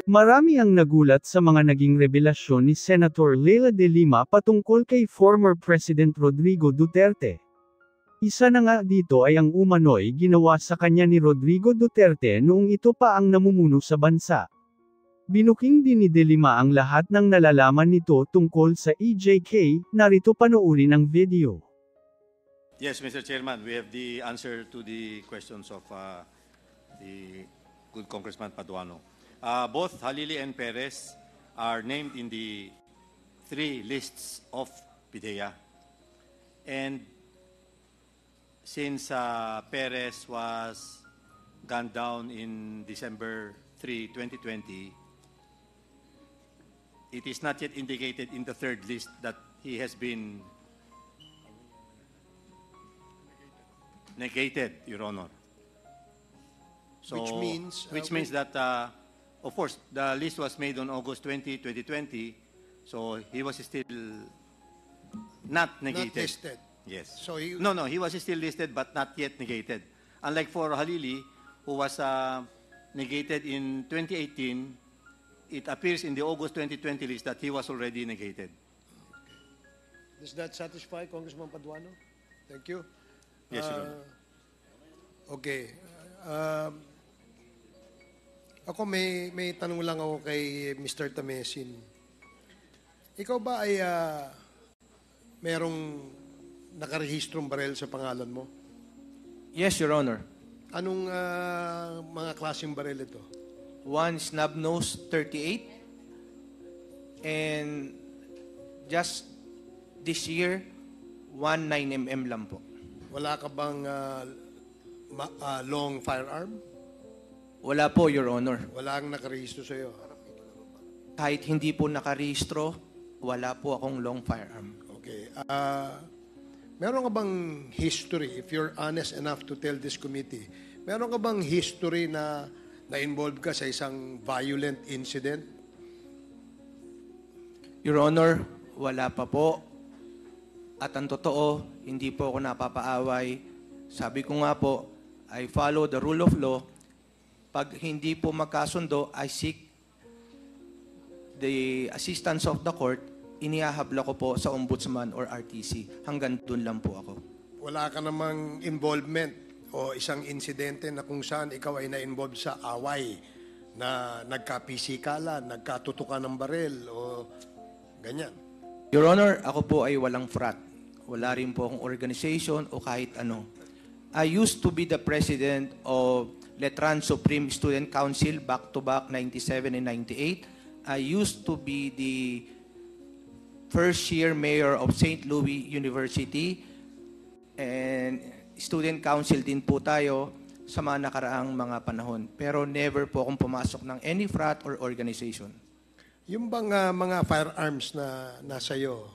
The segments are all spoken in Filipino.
Marami ang nagulat sa mga naging revelasyon ni Senator Leila de Lima patungkol kay former President Rodrigo Duterte. Isa na nga dito ay ang umano'y ginawa sa kanya ni Rodrigo Duterte noong ito pa ang namumuno sa bansa. Binuking din ni de Lima ang lahat ng nalalaman nito tungkol sa EJK, narito panoorin ang video. Yes, Mr. Chairman, we have the answer to the questions of the good Congressman Paduano. Both Halili and Perez are named in the 3 lists of PIDEA. And since Perez was gunned down in December 3, 2020, it is not yet indicated in the 3rd list that he has been negated, Your Honor. So, which means that, of course, the list was made on August 20, 2020, so he was still not negated. Not listed. Yes. So he, No, he was still listed but not yet negated. Unlike for Halili, who was negated in 2018, it appears in the August 2020 list that he was already negated. Does that satisfy Congressman Paduano? Thank you. Yes, Your Honor. Okay. Ako may tanong lang ako kay Mr. Tamesin. Ikaw ba ay merong nakarehistrong barel sa pangalan mo? Yes, Your Honor. Anong mga klaseng barel ito? One snub nose 38 and just this year 1 9mm lang po. Wala ka bang long firearm? Wala po, Your Honor. Wala ang nakarehistro sa iyo. Kahit hindi po nakarehistro, wala po akong long firearm. Okay. Meron ka bang history, if you're honest enough to tell this committee, meron ka bang history na na-involve ka sa isang violent incident? Your Honor, wala pa po. At ang totoo, hindi po ako napapaaway. Sabi ko nga po, I follow the rule of law. Pag hindi po magkasundo, I seek the assistance of the court. Inihahabla ko po sa ombudsman or RTC. Hanggang doon lang po ako. Wala ka namang involvement o isang insidente na kung saan ikaw ay na-involve sa away na nagka-pisikalan, nagkatutukan ng baril o ganyan? Your Honor, ako po ay walang frat. Wala rin po akong organization o kahit ano. I used to be the president of Letran Supreme Student Council back-to-back 97 and 98. I used to be the first-year mayor of St. Louis University and student council din po tayo sa mga nakaraang mga panahon. Pero never po akong pumasok ng any frat or organization. Yung bang mga firearms na nasa iyo,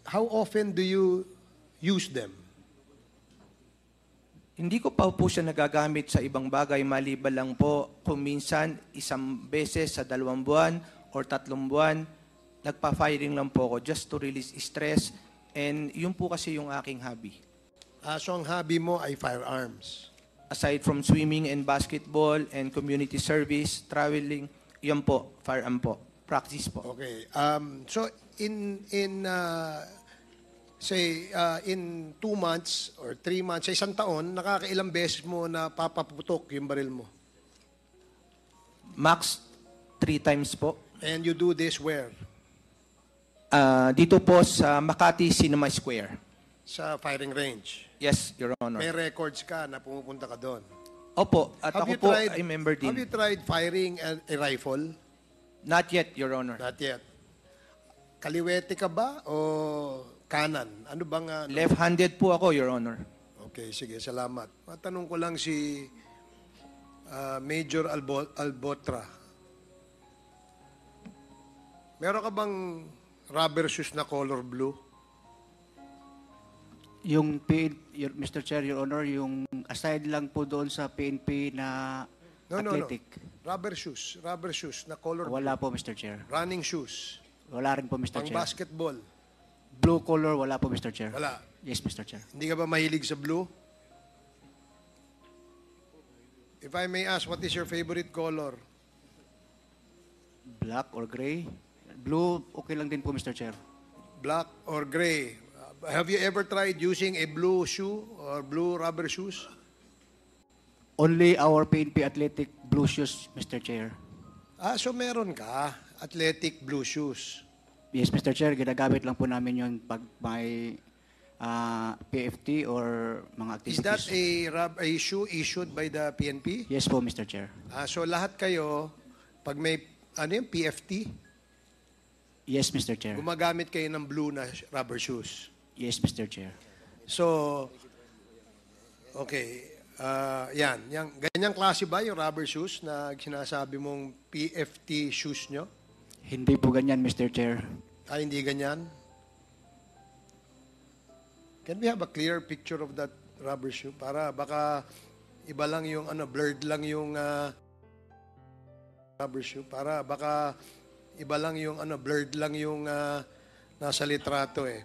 how often do you use them? Hindi ko pa po siya nagagamit sa ibang bagay, maliban lang po kung minsan isang beses sa 2 buwan or 3 buwan, nagpa-firing lang po ako just to release stress, and yun po kasi yung aking hobby. So ang hobby mo ay firearms? Aside from swimming and basketball and community service, traveling, yun po, firearm po, practice po. Okay. So in say, in 2 months or 3 months, sa isang taon, nakakailang beses mo na papaputok yung baril mo? Max 3 times po. And you do this where? Dito po sa Makati Cinema Square. Sa firing range? Yes, Your Honor. May records ka na pumupunta ka doon? Opo, at ako po ay member din. Have you tried firing a rifle? Not yet, Your Honor. Not yet. Kaliwete ka ba o kanan? Ano bang... Left-handed po ako, Your Honor. Okay, sige, salamat. Matanong ko lang si Major Albotra. Meron ka bang rubber shoes na color blue? Yung Mr. Chair, Your Honor, yung aside lang po doon sa PNP na athletic. No. Rubber shoes na color blue. Wala po, Mr. Chair. Running shoes. Wala rin po, Mr. Chair. Pang basketball. Blue color, wala po, Mr. Chair. Wala. Yes, Mr. Chair. Hindi ka ba mahilig sa blue? If I may ask, what is your favorite color? Black or gray? Blue, okay lang din po, Mr. Chair. Black or gray? Have you ever tried using a blue shoe or blue rubber shoes? Only our PNP athletic blue shoes, Mr. Chair. So meron ka, athletic blue shoes. Yes, Mr. Chair, ginagamit lang po namin yun pag may PFT or mga Is activities. that a shoe issued by the PNP? Yes po, Mr. Chair. So lahat kayo, pag may PFT, Yes, Mr. Chair. gumagamit kayo ng blue na rubber shoes. Yes, Mr. Chair. So, okay. Ganyang klase ba yung rubber shoes na sinasabi mong PFT shoes nyo? Hindi po ganyan, Mr. Chair. Hindi ganyan? Can we have a clear picture of that rubber shoe? Para baka iba lang yung blurred lang yung rubber shoe. Para baka iba lang yung blurred lang yung nasa litrato eh.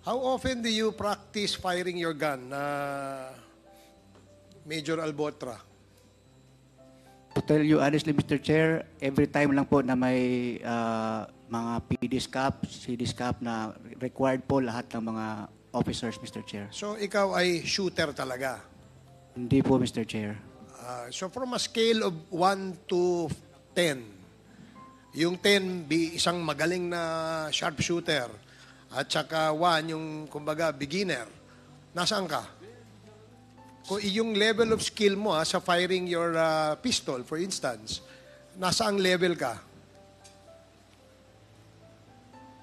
How often do you practice firing your gun, Major Albotra? To tell you honestly, Mr. Chair, every time lang po na may mga PD's cap, CD's cap na required po lahat ng mga officers, Mr. Chair. So ikaw ay shooter talaga? Hindi po, Mr. Chair. So from a scale of 1 to 10, yung 10 isang magaling na sharpshooter at saka 1 yung kumbaga beginner, nasaan ka? Kung yung level of skill mo sa firing your pistol, for instance, nasaang level ka?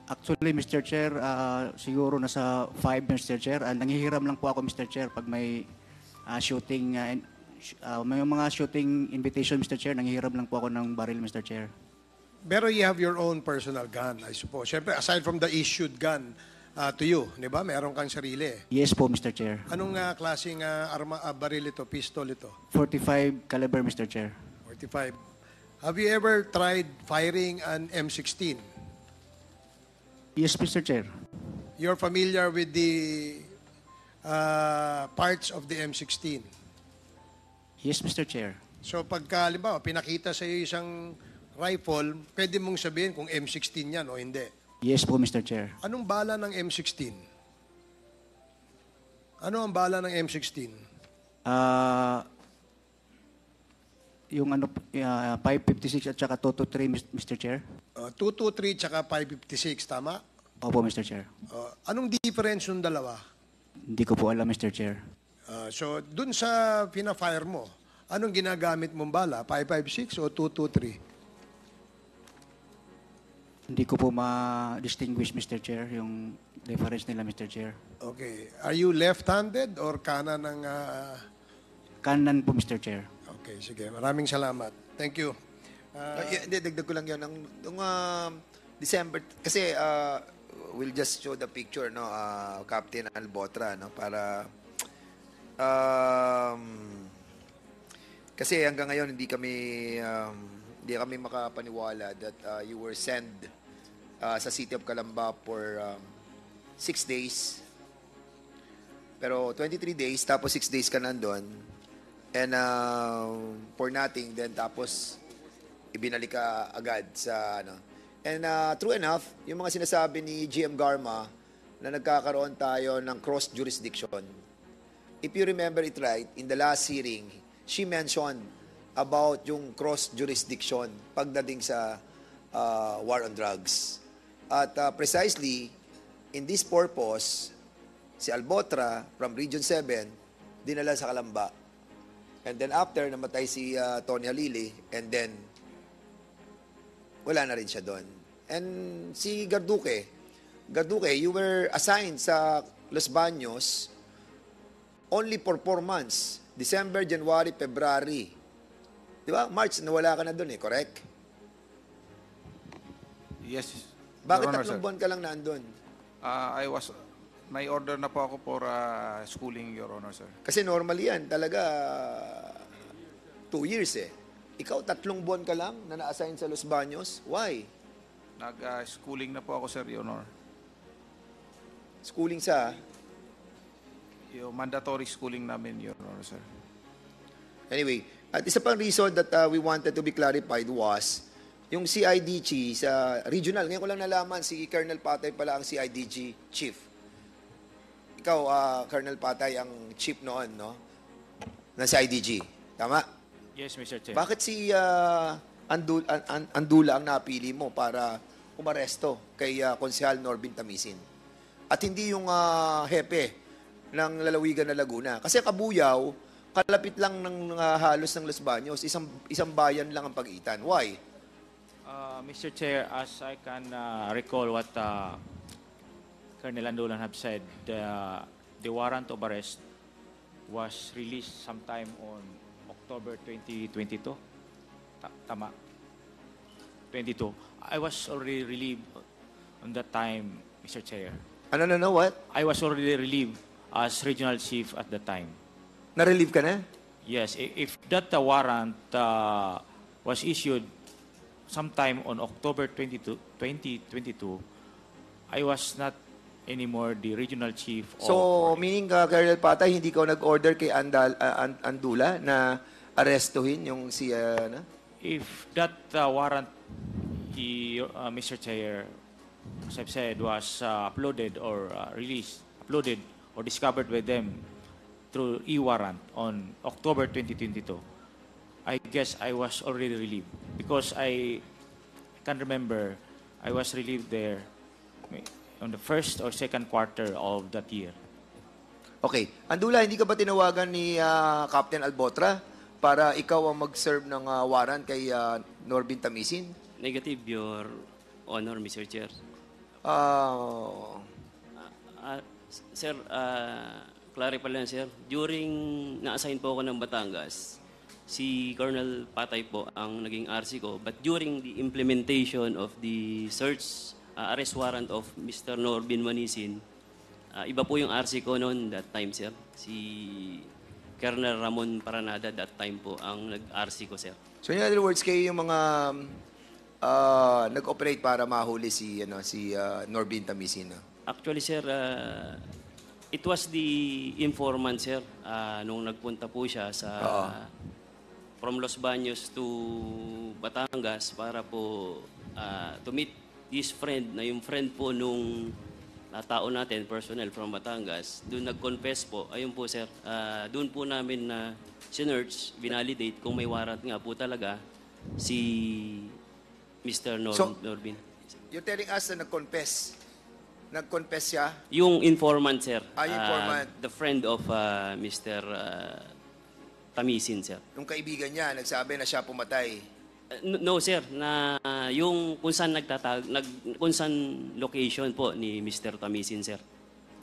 Actually, Mr. Chair, siguro nasa 5, Mr. Chair. Nangihiram lang po ako, Mr. Chair, pag may shooting, may mga shooting invitation, Mr. Chair, nangihiram lang po ako ng baril, Mr. Chair. Pero you have your own personal gun, I suppose. Siyempre, aside from the issued gun to you, di ba? Meron kang sarili. Yes po, Mr. Chair. Anong klaseng baril ito, pistol ito? 45 caliber, Mr. Chair. 45. Have you ever tried firing an M16? Yes, Mr. Chair. You're familiar with the parts of the M16? Yes, Mr. Chair. So pagka, halimbawa, pinakita sa iyo isang rifle, pwede mong sabihin kung M16 yan o hindi. Yes po, Mr. Chair. Anong bala ng M16? Ano ang bala ng M16? Yung 556 at saka 223, Mr. Chair. 223 tsaka 556, tama? Opo, Mr. Chair. Anong difference ng dalawa? Hindi ko po alam, Mr. Chair. So, dun sa pina-fire mo, anong ginagamit mong bala? 556 o 223? Hindi ko po ma-distinguish, Mr. Chair, yung difference nila, Mr. Chair. Okay. Are you left-handed or kanan ng... Kanan po, Mr. Chair. Okay, sige. Maraming salamat. Thank you. Hindi, dagdag ko lang yun. Nung December, kasi we'll just show the picture, no, Captain Albotra, no, para kasi hanggang ngayon hindi kami makapaniwala that you were sent sa City of Calamba for 6 days. Pero 23 days, tapos 6 days ka nandun. And for nothing, then tapos ibinalik ka agad sa ano. And true enough, yung mga sinasabi ni GM Garma na nagkakaroon tayo ng cross jurisdiction. If you remember it right, in the last hearing, she mentioned about yung cross jurisdiction pagdating sa war on drugs. At precisely in this purpose, si Albotra from Region 7 dinala sa Calamba. And then after, namatay si Tony Halili, and then wala na rin siya doon. And si Garduque, you were assigned sa Los Baños only for 4 months. December, January, February. Di ba? March, nawala ka na doon eh, correct? Yes, Bakit Your Honor, 3 sir. buwan ka lang nandun? May order na po ako for schooling, Your Honor, sir. Kasi normally yan, talaga 2 years eh. Ikaw, 3 buwan ka lang na na-assign sa Los Baños. Why? Nag-schooling na po ako, sir, Your Honor. Schooling sa... Yung mandatory schooling namin, Your Honor, sir. Anyway, at isa pang reason that we wanted to be clarified was Yung CIDG sa regional, ngayon ko lang nalaman, si Colonel Patay pala ang CIDG chief. Ikaw, Colonel Patay, ang chief noon, no? Ng CIDG. Tama? Yes, Mr. Chair. Bakit si Andula ang napili mo para umaresto kay Konsehal Norbin Tamisin? At hindi yung hepe ng lalawigan na Laguna. Kasi Kabuyaw, kalapit lang ng halos ng Los Baños, isang bayan lang ang pagitan. Why? Mr. Chair, as I can recall what Colonel Andulan have said, the warrant of arrest was released sometime on October 2022. Tama? 22. I was already relieved on that time, Mr. Chair. Ano, what? I was already relieved as regional chief at the time. Na-relieve ka na? Yes, if that warrant was issued sometime on October 2022, I was not anymore the regional chief. So, meaning, Colonel Patay, hindi ka nag-order kay Andula na arestuhin yung si, If that warrant, Mr. Chair, as I've said, was uploaded or uploaded or discovered by them through e-warrant on October 2022, I guess I was already relieved because I can remember I was relieved there on the first or second quarter of that year. Okay. Andula, hindi ka ba tinawagan ni Captain Albotra para ikaw ang mag-serve ng warrant kay Norbin Tamisin? Negative, Your Honor, Mr. Chair. Sir, clarify lang, sir. During na-assign po ako ng Batangas, si Colonel Patay po ang naging RC ko. But during the implementation of the search, arrest warrant of Mr. Norbin Manisin, iba po yung RC ko noon that time, sir. Si Colonel Ramon Paranada that time po ang nag-RC ko, sir. So in other words, kayo yung mga nag-operate para mahuli si Norbin Tamisin. Actually, sir, it was the informant, sir, nung nagpunta po siya sa from Los Baños to Batangas para po to meet his friend, na yung friend po nung tao natin, personnel from Batangas. Doon nag-confess po. Ayun po, sir. Doon po namin na sinerch, binalidate kung may warrant nga po talaga si Mr. Norbin. You're telling us na nag-confess. Nag-confess siya? Yung informant, sir. Yung informant. The friend of Mr. Tamisin, sir. Nung kaibigan niya, nagsabi na siya pumatay. No, sir. Na yung kung saan kung saan location po ni Mr. Tamisin, sir.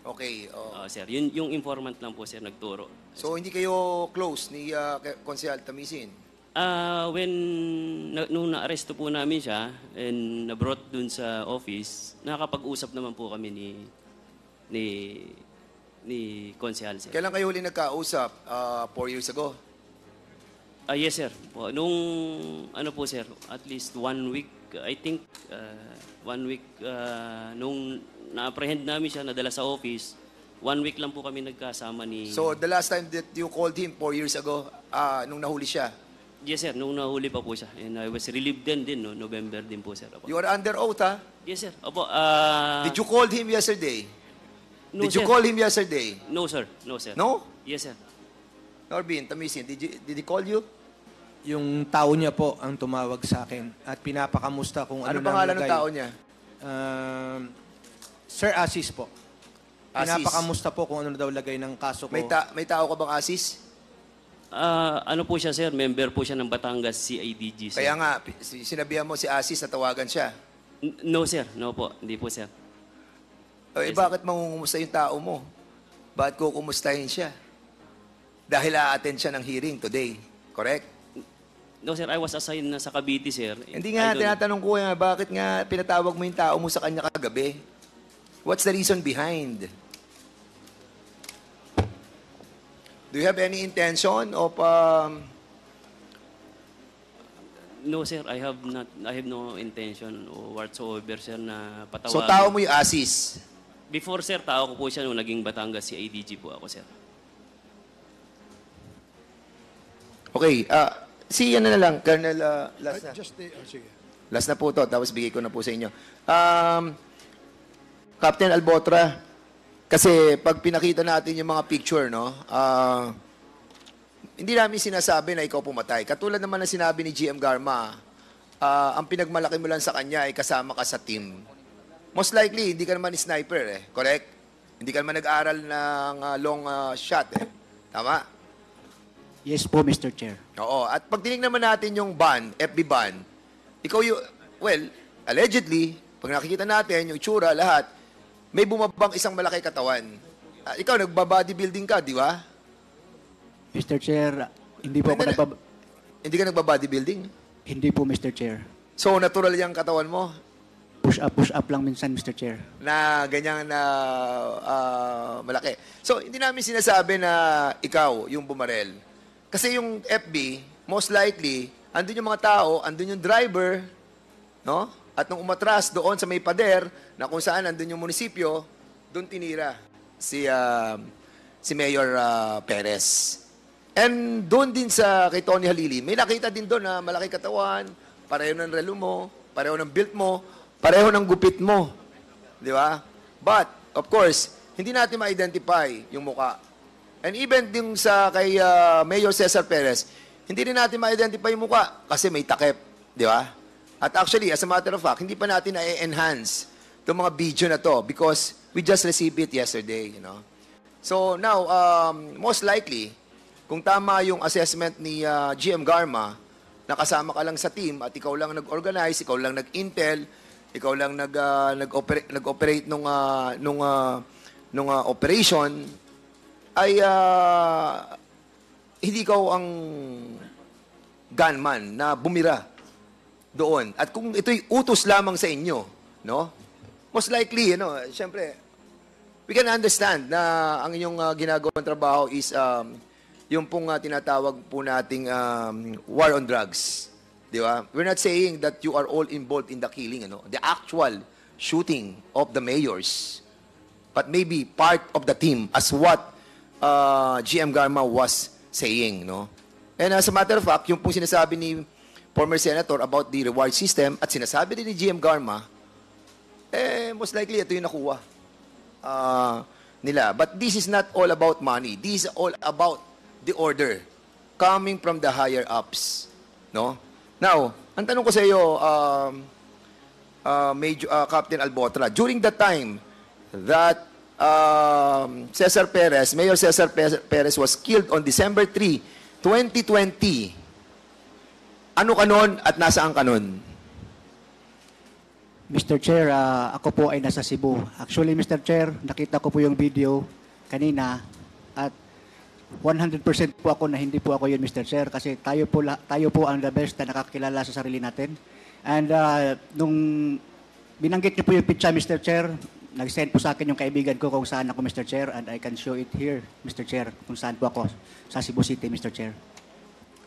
Okay. Sir. Yung informant lang po, sir, nagturo. So, hindi kayo close ni Konsehal Tamisin? Nung na-arresto po namin siya and na-brought dun sa office, nakakapag-usap naman po kami ni Konsehal, sir. Kailan kayo huli nagkausap? 4 years ago? Yes, sir. Nung, po, sir, at least 1 week, I think, 1 week, nung na-apprehend namin siya, nadala sa office, 1 week lang po kami nagkasama ni... So, the last time that you called him, 4 years ago, nung nahuli siya? Yes, sir. Nung nahuli pa po siya. And I was relieved din, no? November din po, sir. Opo. You are under oath, ha? Yes, sir. Opo. Did you call him yesterday? No, Did you sir. call him yesterday? No, sir. No, sir. No? Yes, sir. Norbin Tamisin, did he call you? Yung tao niya po ang tumawag sa akin at pinapakamusta kung ano Ano pangalan ng lagay. tao niya? Sir Asis po. Asis. Pinapakamusta po kung ano daw lagay ng kaso ko. May tao ka bang Asis? Ano po siya, sir? Member po siya ng Batangas CIDG, sir. Kaya nga, sinabihan mo si Asis na tawagan siya. No, sir. No po. Hindi po, sir. Yes, Bakit mangungumusta yung tao mo? Bakit kukumustahin siya? Dahil a-attend siya ng hearing today. Correct? No, sir. I was assigned na sa Cavite, sir. Hindi nga, tinatanong ko nga, bakit nga pinatawag mo yung tao mo sa kanya kagabi? What's the reason behind? Do you have any intention of... No, sir. I have no intention whatsoever, sir, na patawagan. So, tao mo yung Asis? Before, sir, tao ko po siya nung naging Batangas CIDG po ako, sir. Okay, si ano na lang, Colonel, last na. Sige. Last na po to, tapos bigay ko na po sa inyo. Captain Albotra, kasi pag pinakita natin yung mga picture, no, hindi namin sinasabi na ikaw pumatay. Katulad naman na sinabi ni GM Garma, ang pinagmalaki mo lang sa kanya ay kasama ka sa team. Most likely, hindi ka naman sniper, correct? Hindi ka naman nag-aral ng long shot, Tama? Yes po, Mr. Chair. Oo. At pag tinignan naman natin yung ban, FB ban, ikaw yung, well, allegedly, pag nakikita natin yung itsura, lahat, may bumabang isang malaki katawan. Ikaw, nagba-bodybuilding ka, di ba? Mr. Chair, hindi po ako Hindi ka nagba-bodybuilding? Hindi po, Mr. Chair. So, natural yung katawan mo? Push up lang minsan, Mr. Chair. Na ganyan na malaki. So, hindi namin sinasabi na ikaw yung bumarel. Kasi yung FB, most likely, andun yung mga tao, andun yung driver, no? At nung umatras doon sa may pader, na kung saan andun yung munisipyo, doon tinira si Mayor Perez. And doon din sa kay Tony Halili, may nakita din doon na malaki katawan, pareho ng relo mo, pareho ng build mo, pareho ng gupit mo. Di ba? But, of course, hindi natin ma-identify yung muka. And even yung sa kay Mayor Cesar Perez, hindi rin natin ma-identify yung muka kasi may takip. Di ba? At actually, as a matter of fact, hindi pa natin na-enhance itong mga video na to because we just received it yesterday, you know. So now, most likely, kung tama yung assessment ni GM Garma, nakasama ka lang sa team at ikaw lang nag-organize, ikaw lang nag-intel, ikaw lang nag-operate nung operation, ay hindi ikaw ang gunman na bumira doon. At kung ito'y utos lamang sa inyo, no? Most likely, syempre, we can understand na ang inyong ginagawang trabaho is yung pong tinatawag po nating war on drugs. Di ba? We're not saying that you are all involved in the killing, the actual shooting of the mayors, but maybe part of the team as what GM Garma was saying, no? And as a matter of fact, yung pong sinasabi ni former senator about the reward system at sinasabi din ni GM Garma, most likely ito yung nakuha nila. But this is not all about money. This is all about the order coming from the higher ups, no? Now, ang tanong ko sa iyo, Captain Albotra, during the time that Mayor Cesar Perez was killed on December 3, 2020, ano ka nun at nasaan ka nun? Mr. Chair, ako po ay nasa Cebu. Actually, Mr. Chair, nakita ko po yung video kanina at 100% po ako na hindi po ako yun, Mr. Chair, kasi tayo po ang the best na nakakilala sa sarili natin. And nung binanggit niyo po yung picture, Mr. Chair, nag-send po sa akin yung kaibigan ko kung saan ako, Mr. Chair, and I can show it here, Mr. Chair, kung saan po ako sa Cebu City, Mr. Chair.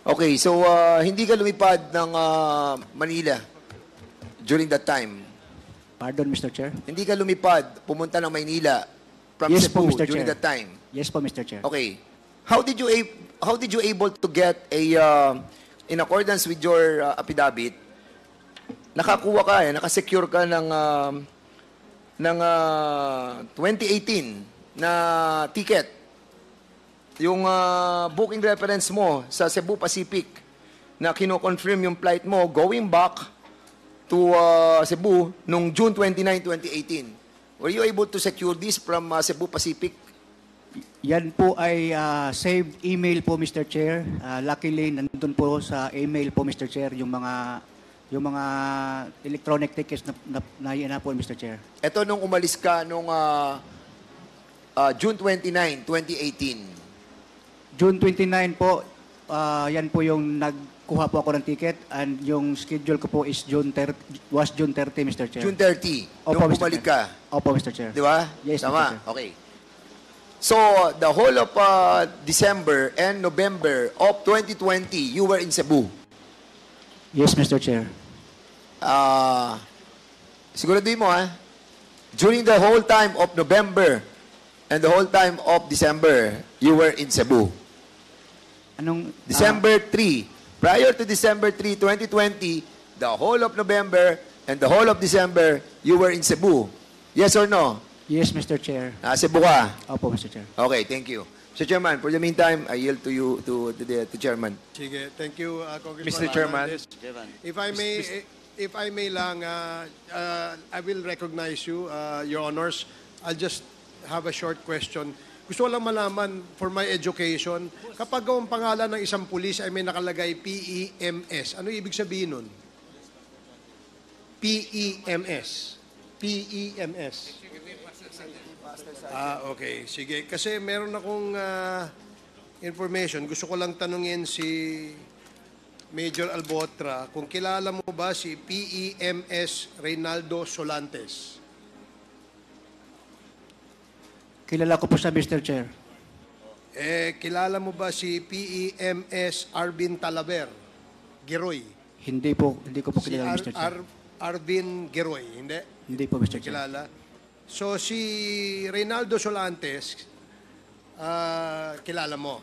Okay, so hindi ka lumipad ng Manila during that time? Pardon, Mr. Chair? Hindi ka lumipad, pumunta ng Maynila from Yes Cebu po, Mr. during Chair. that time? Yes po, Mr. Chair. Okay. How did you able to get a in accordance with your affidavit, nakakuha ka nakasecure ka ng 2018 na ticket. Yung booking reference mo sa Cebu Pacific na kino-confirm yung flight mo going back to Cebu nung June 29, 2018. Were you able to secure this from Cebu Pacific? Yan po ay saved email po, Mr. Chair. Luckily, nandun po sa email po, Mr. Chair, yung mga electronic tickets na po, Mr. Chair. Ito nung umalis ka nung June 29, 2018. June 29 po, yan po yung nagkuha po ako ng ticket and yung schedule ko po is June 30, Mr. Chair. June 30, Opo, nung Mr. bumalik Chair. ka. Opo, Mr. Chair. Di ba? Yes, Tama? Mr. Chair. Okay. So, the whole of December and November of 2020, you were in Cebu. Yes, Mr. Chair. Siguraduhin mo, during the whole time of November and the whole time of December, you were in Cebu. Anong December 3. Prior to December 3, 2020, the whole of November and the whole of December, you were in Cebu. Yes or no? Yes, Mr. Chair. Cebu ka? Opo, Mr. Chair. Okay, thank you. Mr. Chairman, for the meantime, I yield to you, to the Chairman. Sige, thank you, Congressman Mr. Chairman. Hernandez. If I may lang, I will recognize you, Your Honors. I'll just have a short question. Gusto ko lang malaman, for my education, kapag ang pangalan ng isang pulis ay may nakalagay PEMS, ano ibig sabihin nun? PEMS. PEMS. Okay. Sige. Kasi meron akong information. Gusto ko lang tanungin si Major Albotra kung kilala mo ba si PEMS Reynaldo Solantes. Kilala ko po siya, Mr. Chair. Kilala mo ba si PEMS Arvin Talaver? Geroy. Hindi ko po kilala, Mr. Chair. Arvin Geroy, hindi? Hindi po, Mr. Chair. Kilala. So, si Reynaldo Solantes, kilala mo.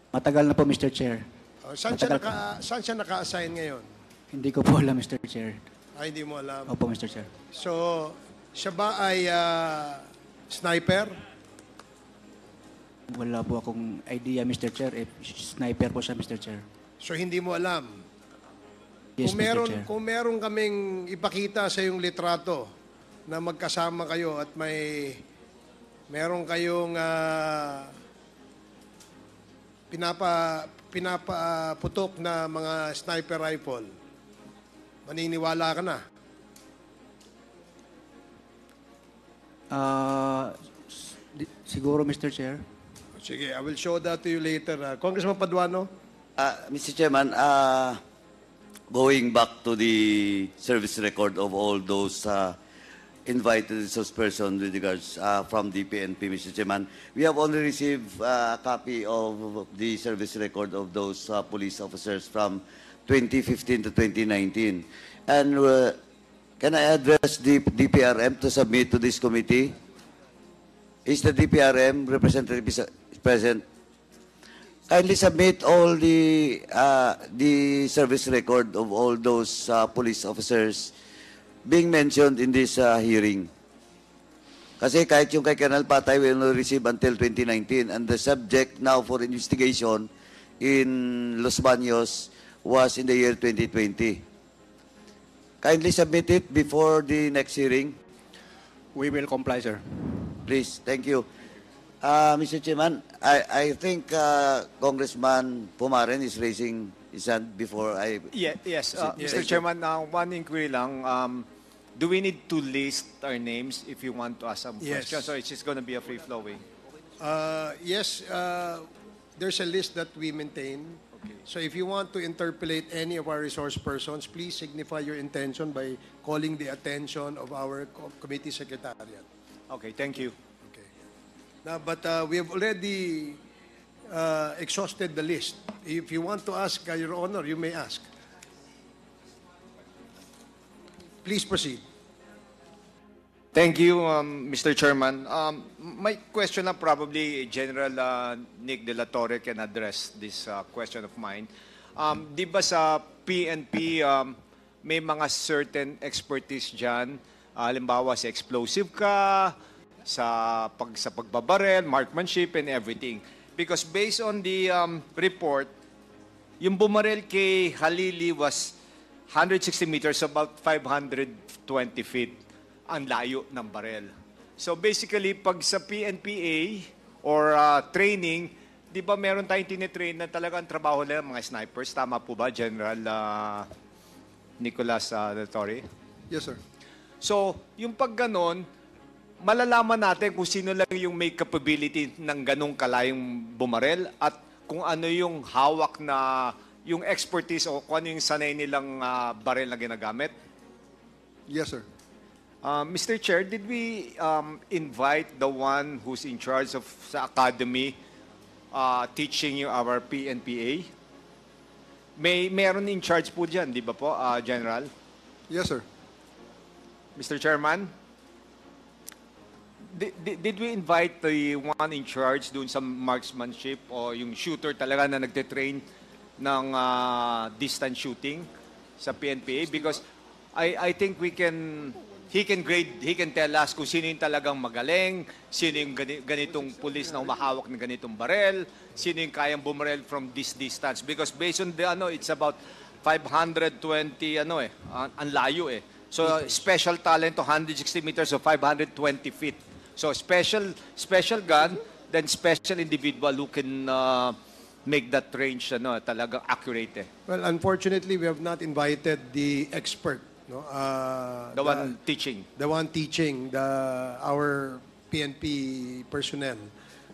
Matagal na po, Mr. Chair. Saan siya naka-assign ngayon? Hindi ko po alam, Mr. Chair. Hindi mo alam. Opo, Mr. Chair. So, siya ba ay sniper? Wala po akong idea, Mr. Chair. Sniper po siya, Mr. Chair. So, hindi mo alam? Yes, Mr. Chair. Kung meron kaming ipakita sa yung litrato na magkasama kayo at meron kayong pinapaputok na mga sniper rifle, maniniwala ka na? Siguro, Mr. Chair. Sige, I will show that to you later. Congressman Paduano? Mr. Chairman, going back to the service record of all those invited resource person with regards from the PNP, Mr. Chairman, we have only received a copy of the service record of those police officers from 2015 to 2019. And can I address the DPRM to submit to this committee? Is the DPRM representative present? Kindly submit all the service record of all those police officers being mentioned in this hearing. Kasi kahit yung kay Colonel Patay, we only receive until 2019, and the subject now for investigation in Los Baños was in the year 2020. Kindly submit it before the next hearing. We will comply, sir. Please, thank you. Mr. Chairman, I think Congressman Pumaren is raising his hand before I... Yes. Mr. Chairman, one inquiry lang. Do we need to list our names if you want to ask some Yes. questions, or it's just going to be a free-flowing? Yes, there's a list that we maintain. Okay. So if you want to interpolate any of our resource persons, please signify your intention by calling the attention of our committee secretariat. Okay, thank you. Okay. Now, but we have already exhausted the list. If you want to ask, Your Honor, you may ask. Please proceed. Thank you, Mr. Chairman. My question na probably General Nick De La Torre can address this question of mine. Di ba sa PNP may mga certain expertise dyan? Halimbawa sa explosive ka, sa pagbabarel, marksmanship, and everything. Because based on the report, yung bumarel kay Halili was 160 meters, about 520 feet ang layo ng barel. So basically, pag sa PNPA or training, di ba meron tayong tinitrain na talagang trabaho nila mga snipers? Tama po ba, General Nicolas De La Torre? Yes, sir. So, yung pag ganon, malalaman natin kung sino lang yung may capability ng ganong kalayong bumarel at kung ano yung hawak na, yung expertise o kung ano yung sanay nilang barel na ginagamit. Yes, sir. Mr. Chair, did we invite the one who's in charge of sa academy teaching you our PNPA? Meron in charge po dyan, di ba po, General? Yes, sir. Mr. Chairman, did we invite the one in charge dun sa marksmanship o yung shooter talaga na nagte-train ng distance shooting sa PNPA because I think he can tell us kung sino yung talagang magaling, sino yung ganitong pulis na humahawak ng ganitong barel, sino yung kayang bumarel from this distance. Because based on the it's about 520 ang layo eh. So special talent to 160 meters or 520 feet. So special gun, then special individual who can make that range talagang accurate eh. Well, unfortunately, we have not invited the expert. No, The one teaching. The one teaching our PNP personnel.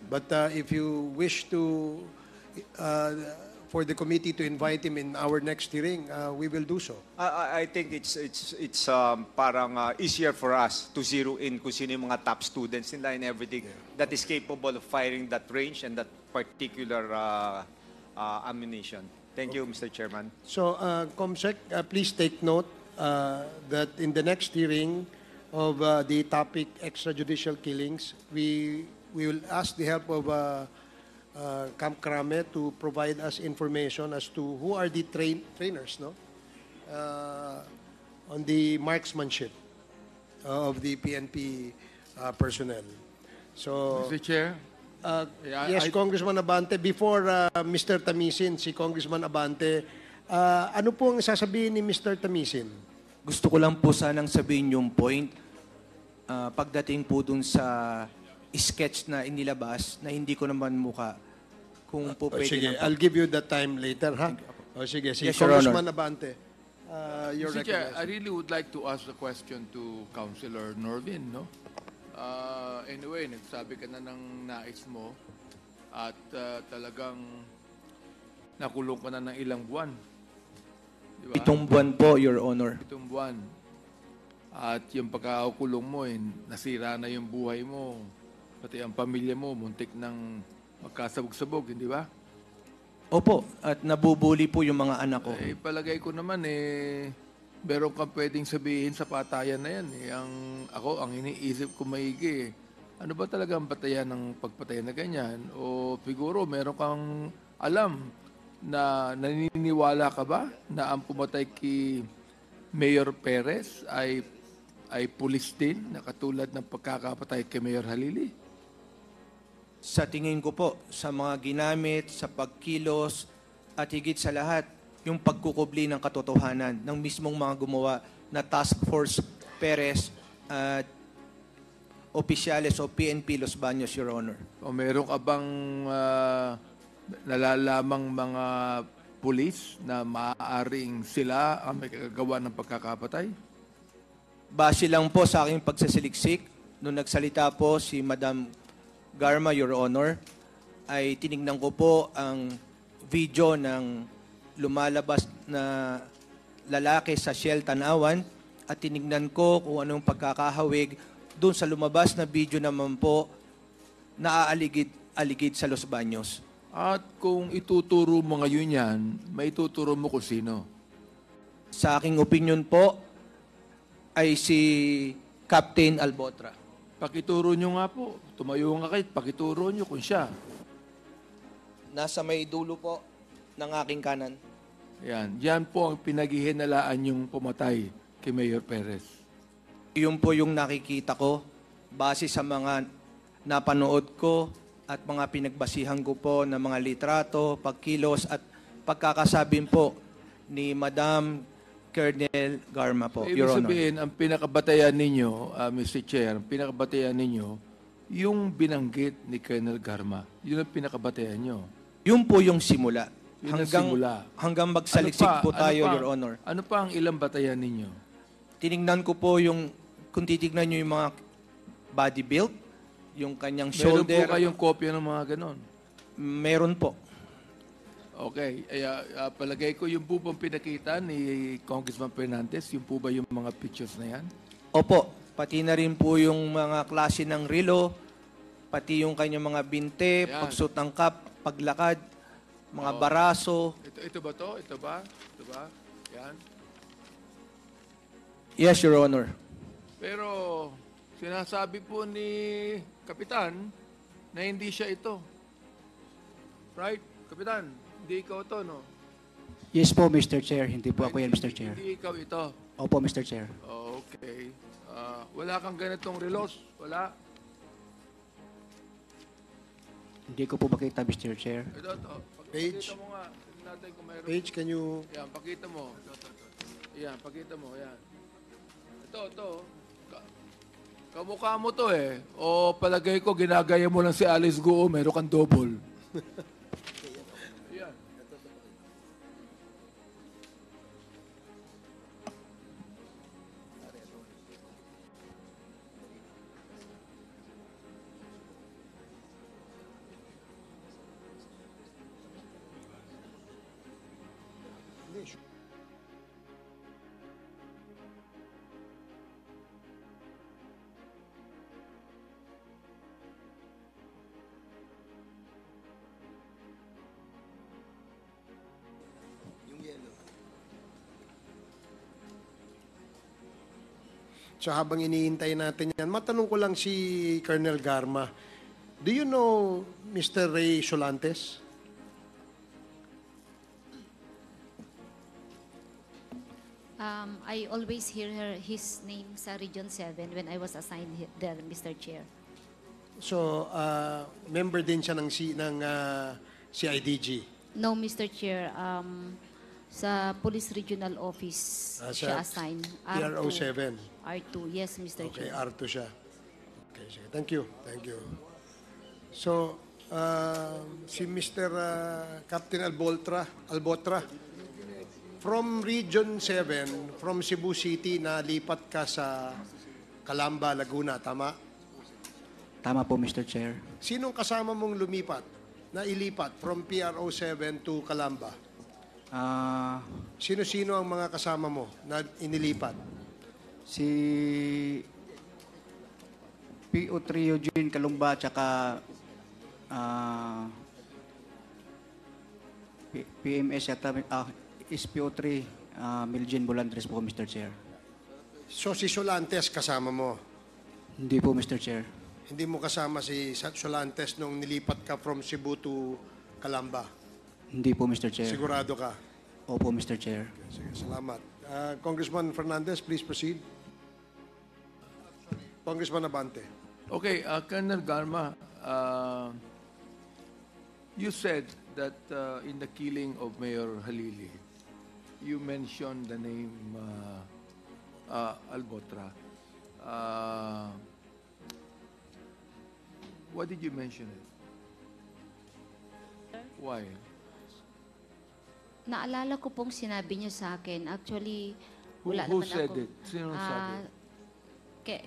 But if you wish to, for the committee to invite him in our next hearing, we will do so. I think it's parang easier for us to zero in kung sino yung mga top students nila and everything that is capable of firing that range and that particular ammunition. Thank you, Mr. Chairman. So, Comsec, please take note that in the next hearing of the topic extrajudicial killings, we will ask the help of Camp Krame to provide us information as to who are the trainers, no, on the marksmanship of the PNP personnel. So, Mr. Chair? yes, Congressman Abante. Before Mr. Tamisin, si Congressman Abante, ano po ang sasabihin ni Mr. Tamisin? Gusto ko lang po sanang sabihin yung point pagdating po dun sa sketch na inilabas na hindi ko naman mukha kung po pwede Sige, na po. I'll give you the time later, ha? O sige, si Yes, Your Honor. Congressman Abante. You're Mr. Chair, I recognized. really would like to ask a question to Councilor Norvin, no? Anyway, nagsabi ka na ng nais mo at talagang nakulong ka na ng ilang buwan. Di ba? 7 buwan po, Your Honor. 7 buwan. At yung pagkakakulong mo, nasira na yung buhay mo. Pati ang pamilya mo, muntik ng magkasabog-sabog, hindi ba? Opo, at nabubuli po yung mga anak ko. Palagay ko naman meron kang pwedeng sabihin sa patayan na yan. Ang iniisip ko maigi ano ba talaga ang batayan ng pagpatay na ganyan? O siguro meron kang alam na naniniwala ka ba na ang pumatay kay Mayor Perez ay pulis din na katulad ng pagkakapatay kay Mayor Halili? Sa tingin ko po, sa mga ginamit, sa pagkilos, at higit sa lahat, yung pagkukubli ng katotohanan ng mismong mga gumawa na Task Force Perez at opisyales o PNP Los Baños, Your Honor. O meron ka bang nalalamang mga pulis na maaaring sila ang may kagagawa ng pagkakapatay? Base lang po sa aking pagsasaliksik, nung nagsalita po si Madam Garma, Your Honor, ay tinignan ko po ang video ng lumalabas na lalaki sa Shell Tanawan at tinignan ko kung anong pagkakahawig doon sa lumabas na video naman po na aligid sa Los Baños. At kung ituturo mo ngayon yan, may ituturo mo kung sino? Sa aking opinion po ay si Captain Albotra. Pakituro nyo nga po. Tumayo nga kayo, pakituro nyo kung siya. Nasa may dulo po ng aking kanan. Yan. Yan po ang pinaghihinalaan yung pumatay kay Mayor Perez. Yun po yung nakikita ko base sa mga napanood ko at mga pinagbasihan ko po ng mga litrato, pagkilos at pagkakasabing po ni Madam Colonel Garma po, Ibig Your Honor. sabihin, ang pinakabatayan ninyo, Mr. Chair, ang pinakabatayan ninyo, yung binanggit ni Colonel Garma. Yun ang pinakabatayan nyo. Yun po yung simula. Yun ang simula. Hanggang magsaliksik Ano pa? po tayo, Ano pa? Your Honor. Ano pa ang ilang batayan ninyo? Tinignan ko po yung, kung titignan nyo yung mga body build, yung kanyang Meron shoulder. po kayong kopya ng mga ganon? Meron po. Okay. Palagay ko yung po bang pinakita ni Congressman Fernandez, yung po ba yung mga pictures na yan? Opo, pati na rin po yung mga klase ng relo, pati yung kanyang mga binte, Yan. pagsuot ng cap, paglakad, mga baraso. Ito ba to? Ito ba? Ito ba? Yan. Yes, Your Honor. Pero sinasabi po ni Kapitan na hindi siya ito. Right? Kapitan, hindi ikaw to, no? Yes po, Mr. Chair. Hindi po ako yan, Mr. Chair. Hindi ikaw ito. Opo, Mr. Chair. Okay. Wala kang ganitong relos? Wala? Hindi ko po makita, Mr. Chair. Ito. Page. Pakita mo nga. Tingnan natin kung mayroon. Page, can you... Yan, pakita mo. Ito. Yan, pakita mo. Yan. Ito. Kamukha mo to eh. O palagay ko, ginagaya mo lang si Alice Guo, meron kang double. Yan. So habang iniintay natin yan, matanong ko lang si Colonel Garma. Do you know Mr. Ray Solantes? I always hear his name sa Region 7 when I was assigned there, Mr. Chair. So, member din siya ng CIDG. No, Mr. Chair. Sa Police Regional Office siya assigned. PRO 7. R2, yes, Mr. Okay, Chair. R2 siya. Okay, sige. Thank you. So, si Mr. Captain Albotra, from Region 7, from Cebu City, nalipat ka sa Calamba, Laguna, tama? Tama po, Mr. Chair. Sinong kasama mong ilipat from PRO 7 to Calamba? Sino-sino ang mga kasama mo na inilipat? Si PO3 Eugene Kalumba tsaka PMS yata is PO3 Miljen Bolandres po, Mr. Chair. So si Solantes kasama mo? Hindi po, Mr. Chair. Hindi mo kasama si Solantes nung nilipat ka from Cebu to Calamba? Hindi po, Mr. Chair. Sigurado ka? Opo, Mr. Chair. Sige, salamat. Congressman Fernandez, please proceed. Congressman Abante. Okay, Colonel Garma, you said that in the killing of Mayor Halili, you mentioned the name Albotra. Why did you mention it? Why? Naalala ko pong sinabi niya sa akin. Actually, wala Who naman said ako. it? Sino sabi?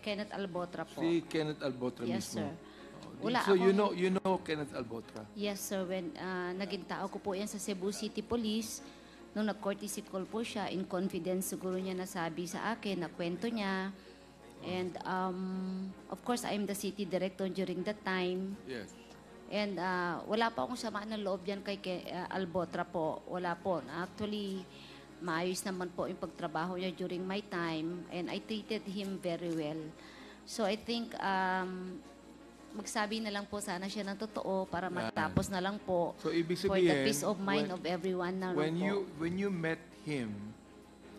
Kenneth Albotra po. Si Kenneth Albotra Yes, mismo. sir. Oh, Wala so akong- you know Kenneth Albotra. Yes, sir. When naging tao ko po yan sa Cebu City Police, nung nag-courtesy call po siya, in confidence siguro niya nasabi sa akin, na kwento niya. And of course, I'm the city director during that time. Yes. And wala pa akong sama ng loob yan kay Albotra po. Wala po. Actually, maayos naman po yung pagtrabaho niya during my time. And I treated him very well. So I think magsabi na lang po sana siya ng totoo para matapos na lang po. So ibig for sabihin, the peace of mind of everyone na when po. you met him,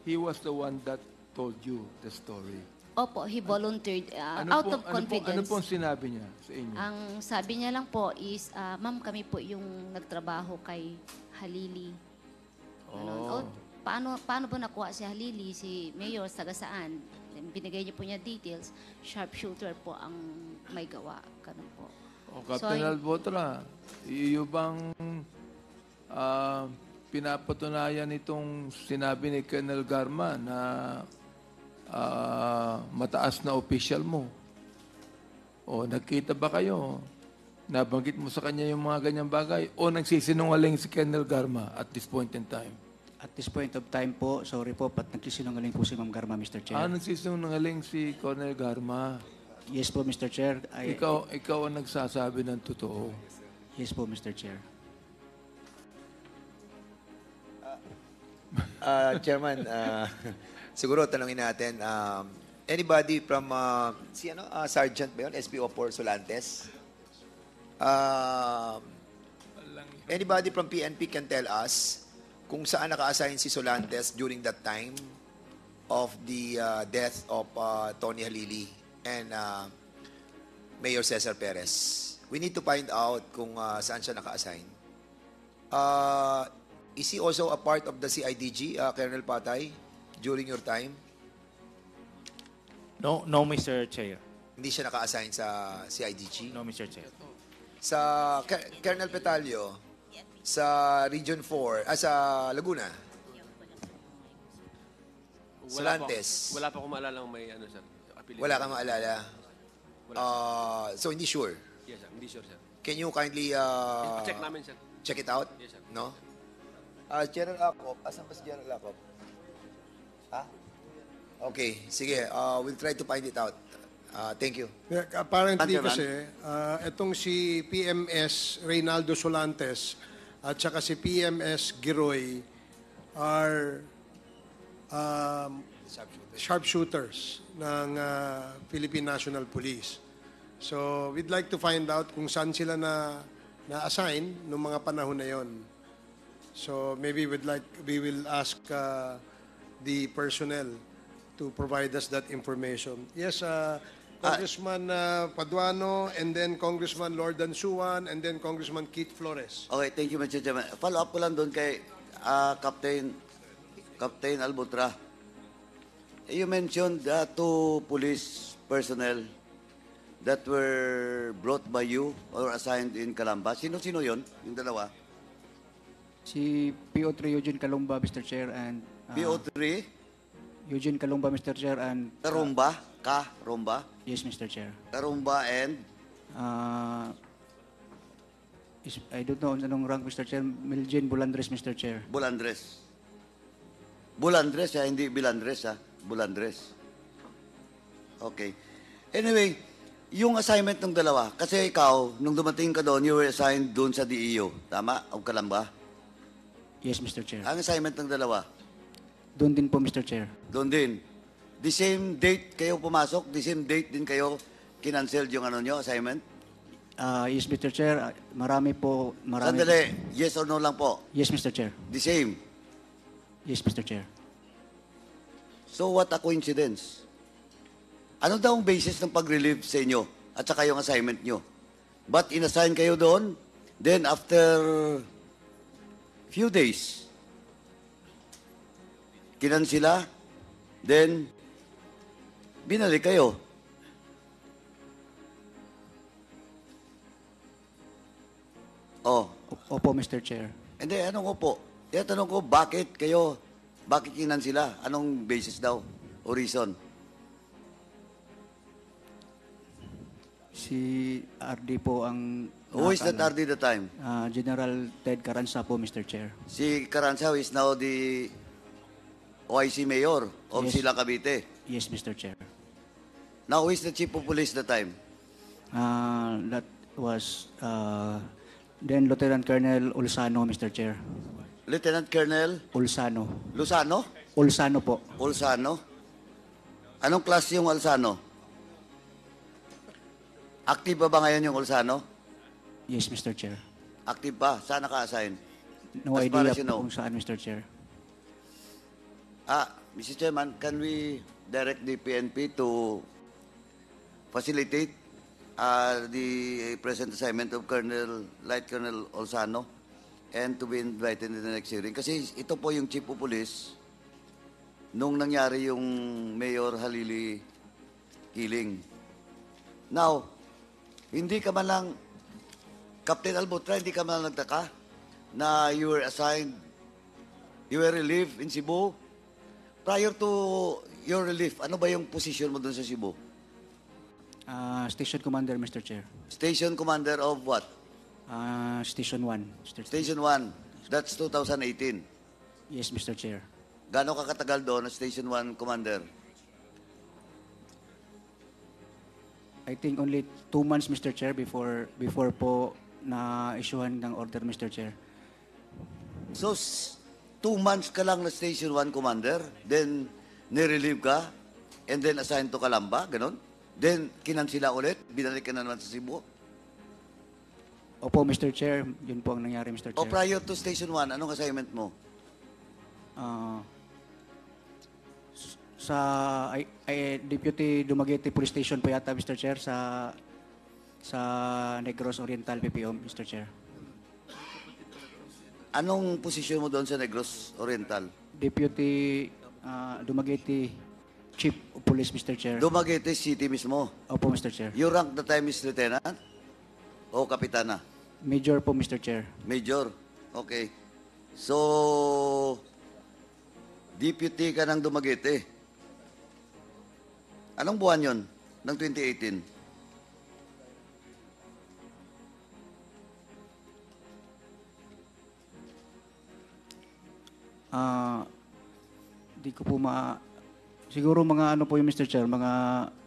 he was the one that told you the story. Opo, he volunteered out of confidence. Ano pong sinabi niya sa inyo? Ang sabi niya lang po is, ma'am, kami po yung nagtrabaho kay Halili. Oh. Paano ba nakuha si Halili, si Mayor, taga saan? Binigay niyo po niya details. Sharpshooter po ang may gawa. Ganun po. O Captain Albotra, iyo bang pinapatunayan itong sinabi ni Colonel Garma na mataas na official mo? O nagkita ba kayo? Nabanggit mo sa kanya yung mga ganyang bagay? O nagsisinungaling si Colonel Garma at this point in time? At this point of time po, sorry po, nagsisinungaling po si Ma'am Garma, Mr. Chair. Nagsisinungaling si Colonel Garma. Yes po, Mr. Chair. Ikaw ang nagsasabi ng totoo. Yes po, Mr. Chair. Chairman, siguro tanongin natin, anybody from, Sergeant ba yun? SPO4 Solantes? Anybody from PNP can tell us kung saan naka-assign si Solantes during that time of the death of Tony Halili and Mayor Cesar Perez. We need to find out kung saan siya naka-assign. Is he also a part of the CIDG, Colonel Patay, during your time? No, Mr. Chair. Hindi siya naka-assign sa CIDG? No, Mr. Chair. Sa Colonel Petalio, sa Region 4, sa Laguna? Solantes? Wala pa akong maalala may ano, sir. Apelido. Wala kang maalala? So, hindi sure? Yes, sir. Hindi sure, sir. Can you kindly Check namin, sir. check it out? Yes, sir. No? General Acop, asan ba si General Acop? Ha? Okay, sige. We'll try to find it out. Thank you. Yeah, apparently Chairman. kasi, itong si PMS Reynaldo Solantes at saka si PMS Giroy are sharpshooters ng Philippine National Police. So, we'd like to find out kung saan sila na-assign noong mga panahon na yon. So, maybe we will ask the personnel to provide us that information. Yes, Congressman Paduano, and then Congressman Lord Dansuan, and then Congressman Keith Flores. Okay, thank you, Mr. Chairman. Follow up ko lang doon kay Captain Albutra. You mentioned two police personnel that were brought by you or assigned in Calamba. Sino-sino yon? Yung dalawa? Si PO3 Eugene Calumba, Mr. Chair, and PO3? Eugene Calumba, Mr. Chair, and Karumba? Romba? yes, Mr. Chair. Karumba and? I don't know anong rank, Mr. Chair. Miljen Bulandres, Mr. Chair. Bulandres. Bulandres, hindi Bilandres, Bulandres. Okay. Anyway, yung assignment ng dalawa, kasi ikaw, nung dumating ka doon, you were assigned doon sa DEO. Tama? O Calamba? Yes, Mr. Chair. Ang assignment ng dalawa? Doon din po, Mr. Chair. Doon din. The same date kayo pumasok? The same date din kayo kinancel yung assignment? Yes, Mr. Chair. Marami. Sandali. Yes or no lang po? Yes, Mr. Chair. The same? Yes, Mr. Chair. So what a coincidence. Ano daw ang basis ng pag-relieve sa inyo at saka yung assignment nyo? But inassign kayo doon, then after few days, kinansila, then binalik kayo. Oh. Opo, Mr. Chair. Hindi, anong opo? Tanong ko, bakit kinansila? Anong basis daw o reason? Si RD po ang... Who is that RD the time? General Ted Caranza po, Mr. Chair. Si Caranza is now the OIC Mayor of Yes. Silang Cavite. Yes, Mr. Chair. Now, who is the Chief of Police the time? That was then Lieutenant Colonel Ulsano, Mr. Chair. Lieutenant Colonel Ulsano. Luzano? Ulsano po. Ulsano? Anong klase yung Ulsano? Active pa ba ngayon yung Ulsano? Yes, Mr. Chair. Active pa? Saan naka-assign? No As far idea as you know. kung saan, Mr. Chair. Mr. Chairman, can we direct the PNP to facilitate the present assignment of Light Colonel Ulsano and to be invited in the next hearing? Kasi ito po yung Chief of Police nung nangyari yung Mayor Halili killing. Now, hindi ka man lang, Captain Albutra, hindi ka man lang nagtaka na you were assigned, you were relieved in Cebu. Prior to your relief, ano ba yung position mo dun sa Cebu? Station Commander, Mr. Chair. Station Commander of what? Station 1, Mr. Chair. Station 1. That's 2018. Yes, Mr. Chair. Gano'ng kakatagal doon na Station 1 Commander? I think only 2 months, Mr. Chair, before po na-issuehan ng order, Mr. Chair. So, 2 months ka lang na Station 1 Commander, then nirelieve ka, and then assigned to Calamba, ganon? Then, kinansila ulit, binalik ka na naman sa Cebu? Opo, Mr. Chair. Yun po ang nangyari, Mr. Chair. O prior to Station 1, anong assignment mo? Ah, sa Deputy Dumaguete Police Station po yata, Mr. Chair, sa Negros Oriental PPO, Mr. Chair. Anong posisyon mo doon sa Negros Oriental? Deputy Dumaguete Chief of Police, Mr. Chair. Dumaguete City mismo. Opo, Mr. Chair. Your rank the time is lieutenant? O kapitana? Major po, Mr. Chair. Major. Okay. So, deputy ka ng Dumaguete. Anong buwan yon ng 2018? Di ko po siguro mga ano po yung Mr. Chair, mga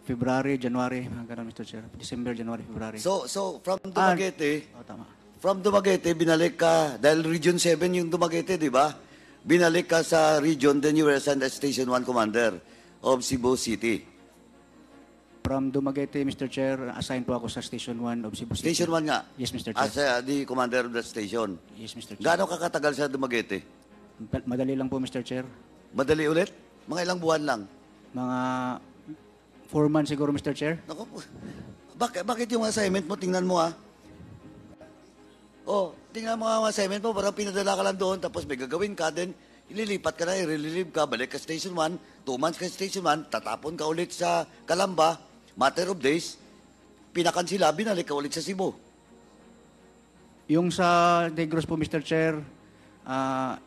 February, January, mga ganun, Mr. Chair. December, January, February. So from Dumaguete, Tama. from Dumaguete, binalik ka, dahil Region 7 yung Dumaguete, di ba? Binalik ka sa region, then you were assigned as Station 1 Commander of Cebu City. From Dumaguete, Mr. Chair, assigned po ako sa Station 1 of Cebu City. Station 1 nga? Yes, Mr. Chair. As the commander of the station. Yes, Mr. Chair. Gaano ka katagal sa Dumaguete? Madali lang po, Mr. Chair. Madali ulit? Mga ilang buwan lang? Mga 4 months siguro, Mr. Chair. Naku, bakit yung assignment mo? Tingnan mo tingnan mo ang assignment mo, parang pinadala ka lang doon, tapos may gagawin ka, then ililipat ka na, i-relieve ka, balik ka Station 1, 2 months ka Station 1, tatapon ka ulit sa Calamba, matter of days, pinakansila, binalik ka ulit sa Cebu. Yung sa Negros po, Mr. Chair,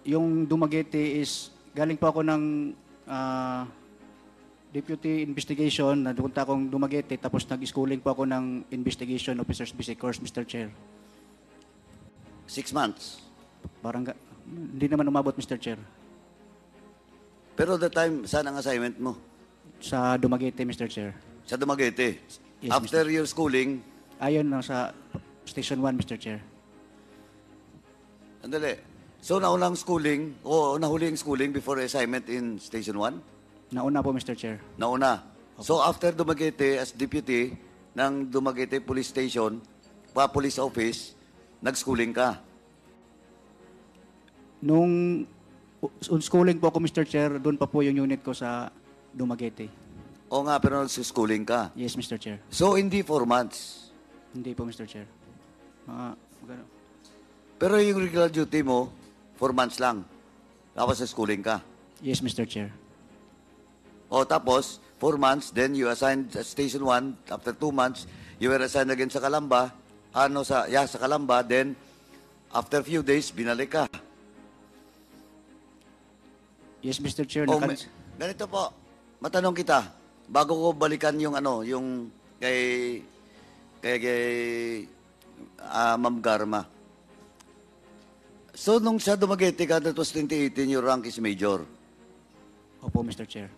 yung Dumaguete is, galing po ako ng Deputy Investigation, napunta akong Dumaguete, tapos nag-schooling po ako ng Investigation Officers Basic Course, Mr. Chair. 6 months. Parang, hindi naman umabot, Mr. Chair. Pero the time, saan ang assignment mo? Sa Dumaguete, Mr. Chair. Sa Dumaguete? Yes, After your schooling? Ayun, sa Station 1, Mr. Chair. Andali. So, naunang schooling, o nahuling schooling before assignment in Station 1? Nauna po, Mr. Chair. Nauna. So, after Dumaguete, as deputy ng Dumaguete Police Station, Police Office, nag-schooling ka? Nung schooling po ako, Mr. Chair, doon pa po yung unit ko sa Dumaguete. O nga, pero nag-schooling ka? Yes, Mr. Chair. So, hindi 4 months? Hindi po, Mr. Chair. Pero yung regular duty mo, 4 months lang. Tapos sa schooling ka? Yes, Mr. Chair. O tapos, 4 months, then you assigned sa Station 1. After 2 months, you were assigned again sa Calamba. Sa Calamba, then after few days, binalik ka. Yes, Mr. Chair. Ganito po, matanong kita, bago ko balikan yung yung kay Ma'am Garma. So, nung sa Dumaguete ka, that was 2018, your rank is Major. Opo, Mr. Chair.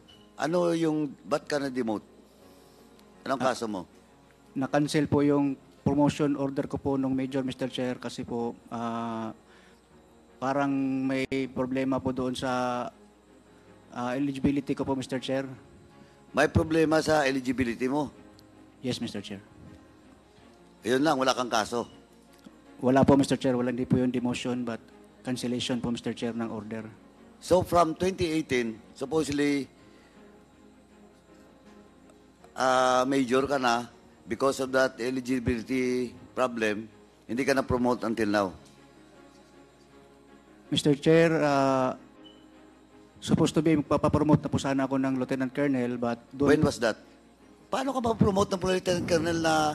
Ba't ka na-demote? Anong kaso mo? Na-cancel po yung promotion order ko po nung Major, Mr. Chair, kasi po parang may problema po doon sa eligibility ko po, Mr. Chair. May problema sa eligibility mo? Yes, Mr. Chair. Yun lang, wala kang kaso? Wala po, Mr. Chair. Wala, hindi po yung demotion, but cancellation po, Mr. Chair, ng order. So, from 2018, supposedly, major ka na, because of that eligibility problem, hindi ka na-promote until now? Mr. Chair, supposed to be, papapromote na po sana ako ng Lieutenant Colonel, but When was that? Paano ka pa-promote ng Lieutenant Colonel na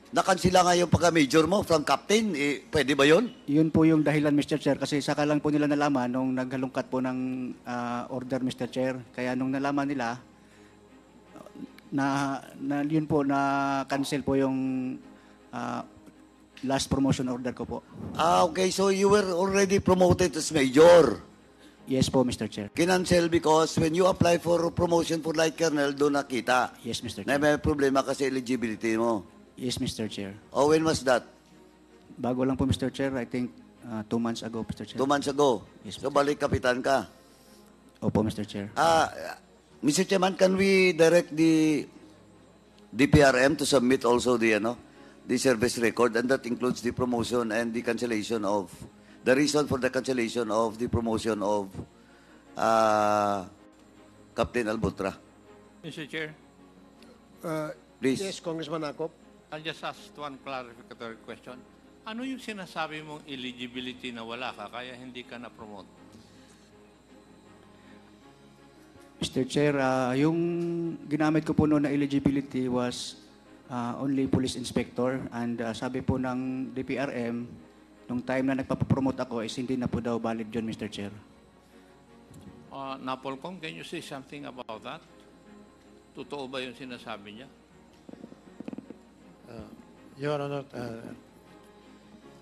nakansila nga yung pagka-major mo from captain? Pwede ba yun? Yun po yung dahilan, Mr. Chair, kasi saka lang po nila nalaman nung naghalungkat po ng order, Mr. Chair. Kaya nung nalaman nila, yun po, na-cancel po yung last promotion order ko po. Okay. So you were already promoted as major? Yes po, Mr. Chair. Kinancel because when you apply for promotion for light colonel, doon nakita. Yes, Mr. Na Chair. may problema kasi eligibility mo. Yes, Mr. Chair. Oh, when was that? Bago lang po, Mr. Chair. I think 2 months ago, Mr. Chair. 2 months ago? Yes, So balik kapitan ka? Opo, Mr. Chair. Mr. Chairman, can we direct the DPRM to submit also the service record, and that includes the promotion and the cancellation of the reason for the cancellation of the promotion of Captain Albotra. Mr. Chair, Please. Yes, Congressman Akop. I'll just ask one clarificatory question. Ano yung sinasabi mong eligibility na wala ka, kaya hindi ka na-promote? Mr. Chair, yung ginamit ko po noon na eligibility was only police inspector, and sabi po ng DPRM, nung time na nagpapapromote ako is hindi na po daw valid yun, Mr. Chair. Napolcom, can you say something about that? Totoo ba yung sinasabi niya? Your Honor,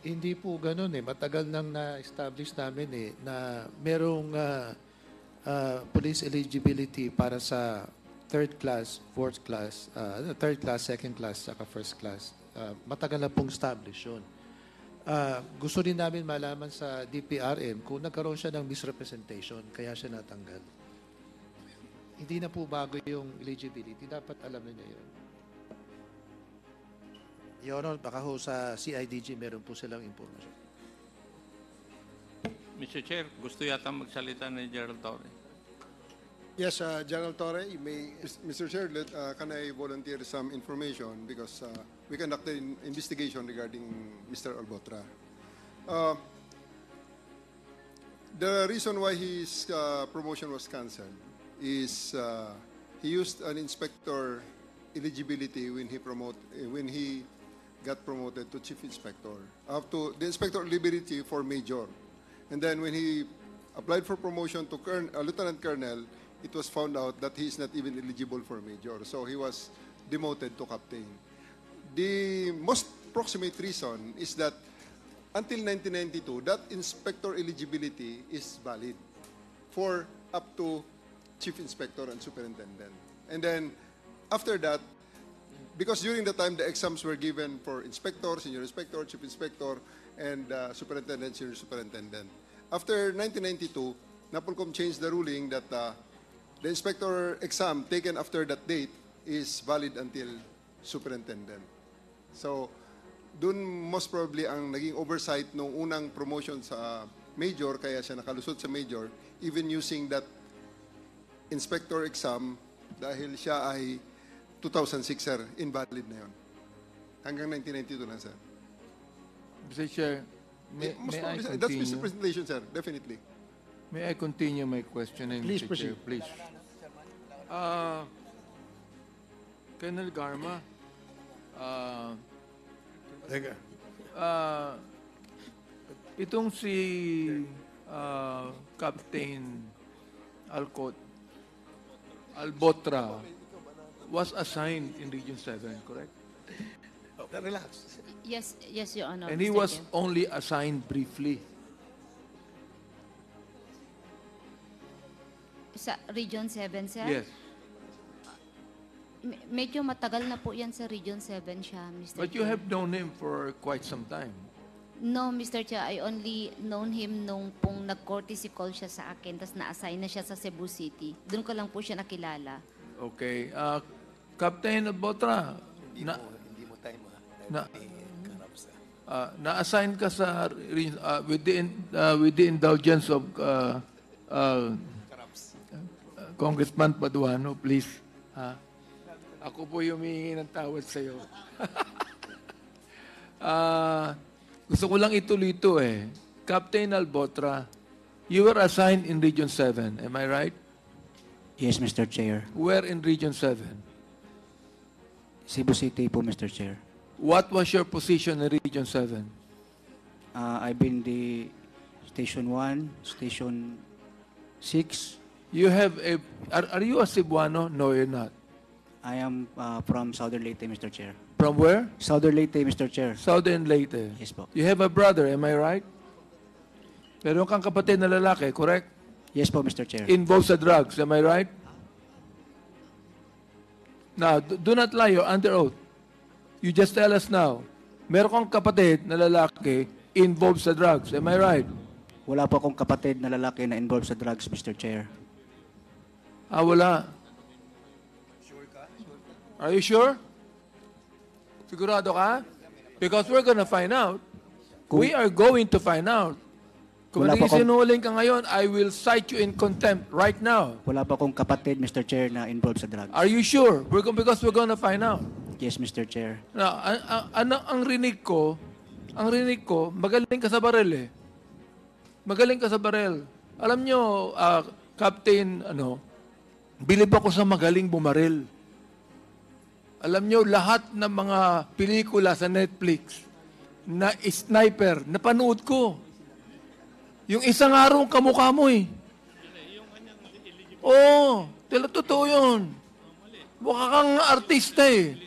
hindi po ganun eh. Matagal nang na-establish namin eh na merong police eligibility para sa third class, fourth class, third class, second class, saka first class. Matagal na pong establish yun. Gusto rin namin malaman sa DPRM kung nagkaroon siya ng misrepresentation, kaya siya natanggal. Hindi na po bago yung eligibility. Dapat alam na niya yun. Your Honor, baka ho sa CIDG meron po silang impormasyon. Mr. Chair, gusto yata magsalita ni Gerald Torre. Yes, General Torre, you may... Mr. Chair, can I volunteer some information because we conducted an investigation regarding Mr. Albotra. The reason why his promotion was cancelled is he used an inspector eligibility when he got promoted to chief inspector, up to the inspector eligibility for major, and then when he applied for promotion to lieutenant colonel, it was found out that he is not even eligible for major, so he was demoted to captain. The most proximate reason is that until 1992, that inspector eligibility is valid for up to chief inspector and superintendent. And then after that, because during the time the exams were given for inspector, senior inspector, chief inspector, and superintendent, senior superintendent. After 1992, NAPOLCOM changed the ruling that the inspector exam taken after that date is valid until superintendent. So, dun most probably ang naging oversight nung unang promotion sa major, kaya siya nakalusot sa major, even using that inspector exam dahil siya ay 2006, sir, invalid na yun. Hanggang 1992 lang, sir. Mr. Chair, may I continue? That's Mr. Presentation, sir, definitely. May I continue my questioning, Please Mr. proceed. Chair, please? Colonel Garma, itong si Captain Albotra was assigned in Region 7, correct? Relax. Yes, Your Honor. And he Mr. was Chair. only assigned briefly. Sa Region 7, sir? Yes. Medyo matagal na po yan sa Region 7 siya, Mr. But you Chair. have known him for quite some time. No, Mr. Chair, I only known him nung pong nag-courtesy call siya sa akin, tapos na-assign na siya sa Cebu City. Doon ko lang po siya nakilala. Okay. Captain Albotra, na-assign ka sa with the indulgence of Congressman Paduano, please. Ako po yung humihingi ng tawad sa iyo. Gusto ko lang ituloy ito eh. Captain Albotra, you were assigned in Region 7, am I right? Yes, Mr. Chair. Where in Region 7? Cebu City po, Mr. Chair. What was your position in Region 7? I've been the Station 1, Station 6. You have a... Are you a Cebuano? No, you're not. I am from Southern Leyte, Mr. Chair. From where? Southern Leyte, Mr. Chair. Southern Leyte. Yes po. You have a brother, am I right? Meron kang kapatid na lalaki, correct? Yes po, Mr. Chair. Involved sa drugs, am I right? Now, do not lie, you're under oath. You just tell us now. Meron kang kapatid na lalaki involved sa drugs, am I right? Wala po akong kapatid na lalaki na involved sa drugs, Mr. Chair. Wala. Are you sure? Sigurado ka? Because we're gonna find out. We are going to find out Kung Wala pa akong- nagsisinungaling ka ngayon, I will cite you in contempt right now. Wala pa akong kapatid, Mr. Chair, na involved sa drugs. Are you sure? Because we're gonna find out. Yes, Mr. Chair. Now, ang rinig ko, magaling ka sa barel eh. Magaling ka sa barel. Alam nyo, Captain, bilib ako sa magaling bumaril. Alam nyo, lahat ng mga pelikula sa Netflix na sniper, napanood ko. Yung isang araw kamukha mo eh. Oo, totoo yun. Mukha kang artista eh.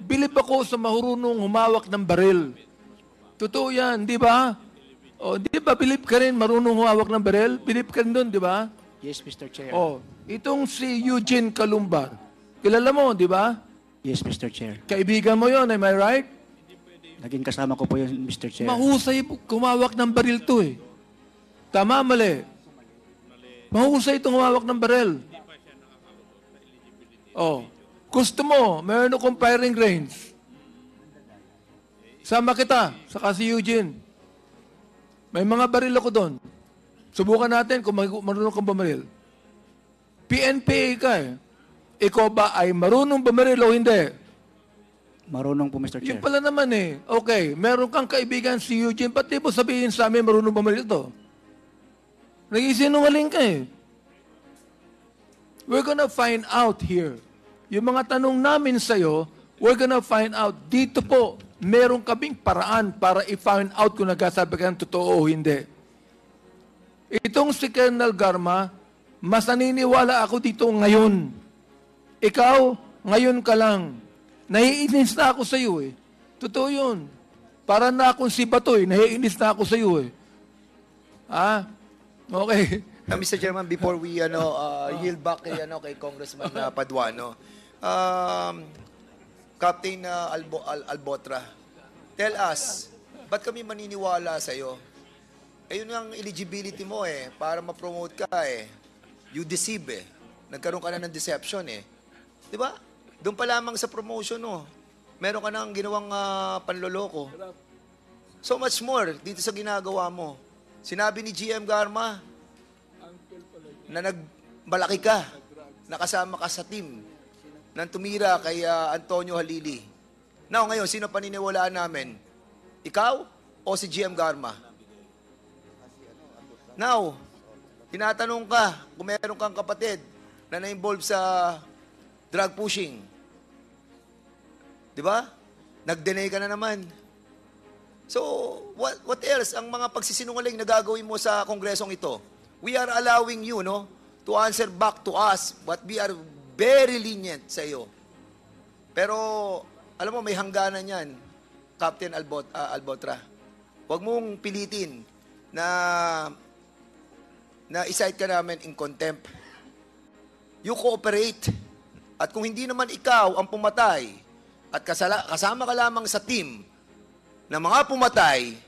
Bilib ako sa marunong humawak ng baril. Totoo yan, di ba? O, di ba bilib ka rin marunong humawak ng baril? Bilib ka rin doon, di ba? Yes, Mr. Chair. O, itong si Eugene Calumbar. Kilala mo, di ba? Yes, Mr. Chair. Kaibigan mo yon, am I right? Naging kasama ko po yun, Mr. Chair. Mahusay kumawak ng baril to eh. Tama, mali. Mahusay itong humawak ng baril. Oh, gusto mo, meron akong firing range. Sama kita, saka si Eugene. May mga baril ako doon. Subukan natin kung marunong kang bumaril. PNPA ka eh. Ikaw ba ay marunong bumaril o hindi? Marunong po, Mr. Chair. Yun pala naman eh. Okay, meron kang kaibigan si Eugene, pati mo sabihin sa amin marunong bumaril ito. Nag-isinungaling ka eh. We're gonna find out here. Yung mga tanong namin sa'yo, we're gonna find out. Dito po, meron kaming paraan para i-find out kung nagsasabi ka ng totoo o hindi. Itong si Colonel Garma, mas naniniwala ako dito ngayon. Ikaw, ngayon ka lang. Naiinis na ako sa iyo eh. Totoo yun. Para na akong si Batoy, naiinis na ako sa iyo eh. Okay. Mr. Chairman, before we yield back kay Congressman Paduano, Captain Albotra, tell us, ba't kami maniniwala sa iyo? Ayun ang eligibility mo eh, para ma-promote ka eh. You deceive eh. Nagkaroon ka na ng deception eh. Di ba? Doon pa lamang sa promotion no. Meron ka nang ginawang panloloko. So much more dito sa ginagawa mo. Sinabi ni GM Garma na nagmalaki ka, nakasama ka sa team nang tumira kay Antonio Halili. Now, ngayon, sino paniniwalaan namin? Ikaw o si GM Garma? Now, tinatanong ka kung meron kang kapatid na na-involve sa drug pushing. Di ba? Nag-deny ka na naman. So, what else ang mga pagsisinungaling na gagawin mo sa kongresong ito? We are allowing you, to answer back to us, but we are very lenient sa iyo. Pero, alam mo, may hangganan yan, Captain Albotra. Huwag mong pilitin na i-cite ka namin in contempt. You cooperate. At kung hindi naman ikaw ang pumatay, at kasama ka lamang sa team na mga pumatay,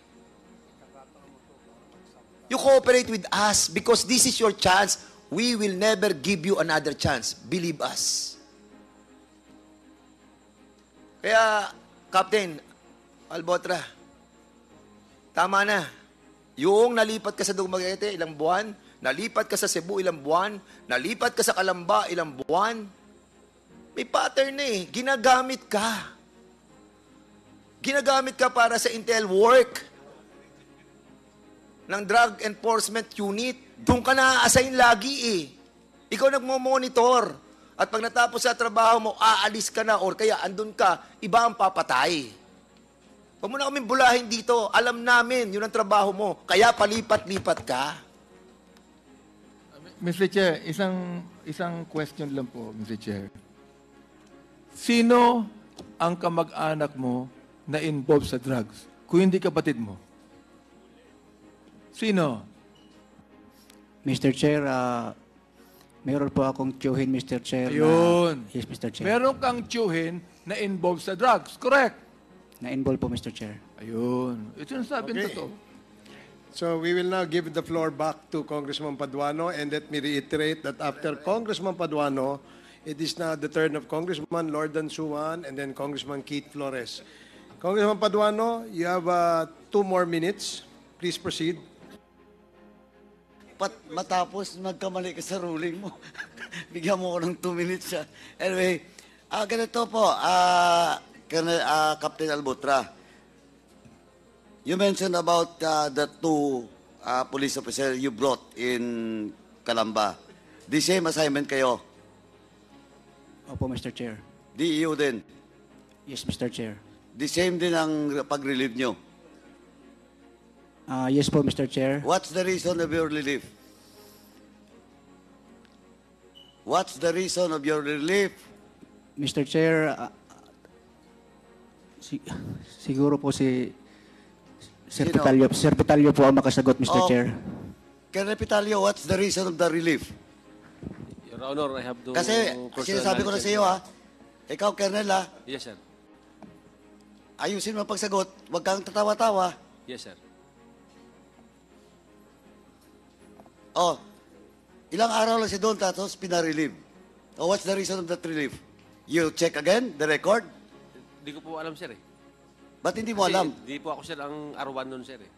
you cooperate with us because this is your chance. We will never give you another chance. Believe us. Kaya, Captain Albotra, tama na. Yung nalipat ka sa Dumaguete, ilang buwan. Nalipat ka sa Cebu, ilang buwan. Nalipat ka sa Calamba, ilang buwan. May pattern na eh. Ginagamit ka. Ginagamit ka para sa intel work ng Drug Enforcement Unit. Doon ka na-assign lagi eh. Ikaw nagmo-monitor. At pag natapos sa trabaho mo, aalis ka na or kaya andun ka, iba ang papatay. Huwag mo na kaming bulahin dito. Alam namin, yun ang trabaho mo. Kaya palipat-lipat ka. Mr. Chair, isang question lang po, Mr. Chair. Sino ang kamag-anak mo na involved sa drugs? Kung hindi kapatid mo. Sino? Mr. Chair, meron po akong tiyuhin, Mr. Chair. Ayun. Yes, Mr. Chair. Meron kang tiyuhin na involved sa drugs. Correct? Na-involve po, Mr. Chair. Ayun. Ito yung sabi Okay. totoo. So we will now give the floor back to Congressman Paduano, and let me reiterate that after Congressman Paduano, it is now the turn of Congressman Lordan Suman and then Congressman Keith Flores. Congressman Paduano, you have 2 more minutes. Please proceed. matapos magkamali ka sa ruling mo. Bigyan mo ko ng 2 minutes siya. Anyway, ganito po, Captain Albutra. You mentioned about the 2 police officers you brought in Calamba. The same assignment kayo? Opo, Mr. Chair. DEO din? Yes, Mr. Chair. The same din ang pag-relieve nyo? Yes po, Mr. Chair. What's the reason of your relief? What's the reason of your relief? Mr. Chair, siguro po si Sir Sino? Pitalio. Sir Pitalio po ang makasagot, Mr. Chair. Colonel Pitalio, what's the reason of the relief? Your Honor, I have to... Kasi, sinasabi ko na sa iyo, ikaw, Colonel, Yes, sir. ayusin mo ang pagsagot, huwag kang tatawa-tawa. Yes, sir. Ilang araw lang si Don tapos pinarelieve. What's the reason of that relief? You check again, the record? Hindi ko po alam, sir, eh. Ba't hindi mo alam? Hindi po ako, sir, ang R1 nun, sir, eh.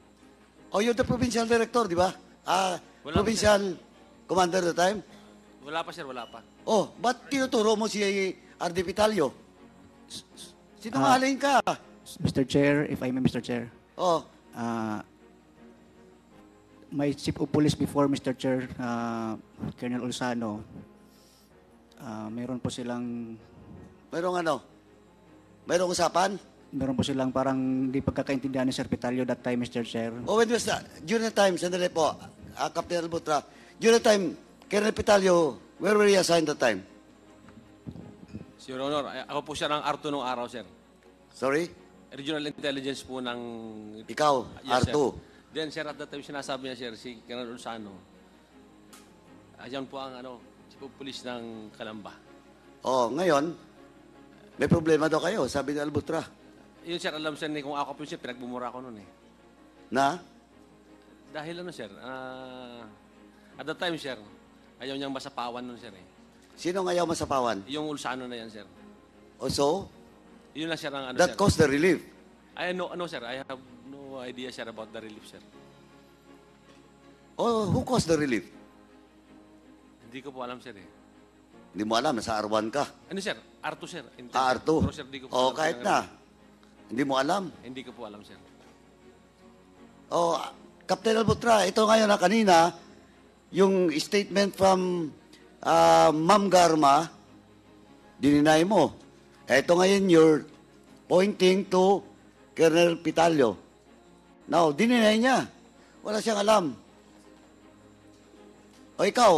You're the provincial director, di ba? Wala Provincial commander at the time? Wala pa, sir, wala pa. Ba't tinuturo mo si RD Pitalio? Sinungaling ka. Mr. Chair, if I may, Mr. Chair. My chief of police before, Mr. Chair, Colonel Ulsano, meron po silang... Merong usapan? Meron po silang parang di pagkakaintindihan ni Sir Pitalio that time, Mr. Chair. When was that? During the time, sandali po, Captain Albutra, during the time, Colonel Pitalio, where were you assigned that time? Your Honor, ako po siya ng R2 nung araw, sir. Sorry? Regional Intelligence po ng... Ikaw, Yes, R2. Sir. Then, sir, at that time, sinasabi niya, sir, si Colonel Ulsano, ayan po ang chief of police ng Calamba. Ngayon, may problema daw kayo, sabi ni Albutra. Yun, sir, alam, sir, kung ako po, sir, pinagbumura ko nun, eh. Na? Dahil sir, at that time, sir, ayaw niyang masapawan nun, sir, eh. Sino ayaw masapawan? Yung Ulsano na yan, sir. So? Yun na, sir, ang That sir. caused the relief? No, sir, I have no idea, sir, about the relief, sir. Who caused the relief? Hindi ko po alam, sir, eh. Hindi mo alam, nasa R1 ka. Sir? R2, sir. R2? Pero, sir, di ko po alam, kahit sir, na. Hindi mo alam. Hindi ko po alam, sir. Captain Albutra, ito ngayon kanina, yung statement from Ma'am Garma, dininay mo. Ito ngayon, you're pointing to Colonel Pitalio. Now, dininay niya. Wala siyang alam. Ikaw,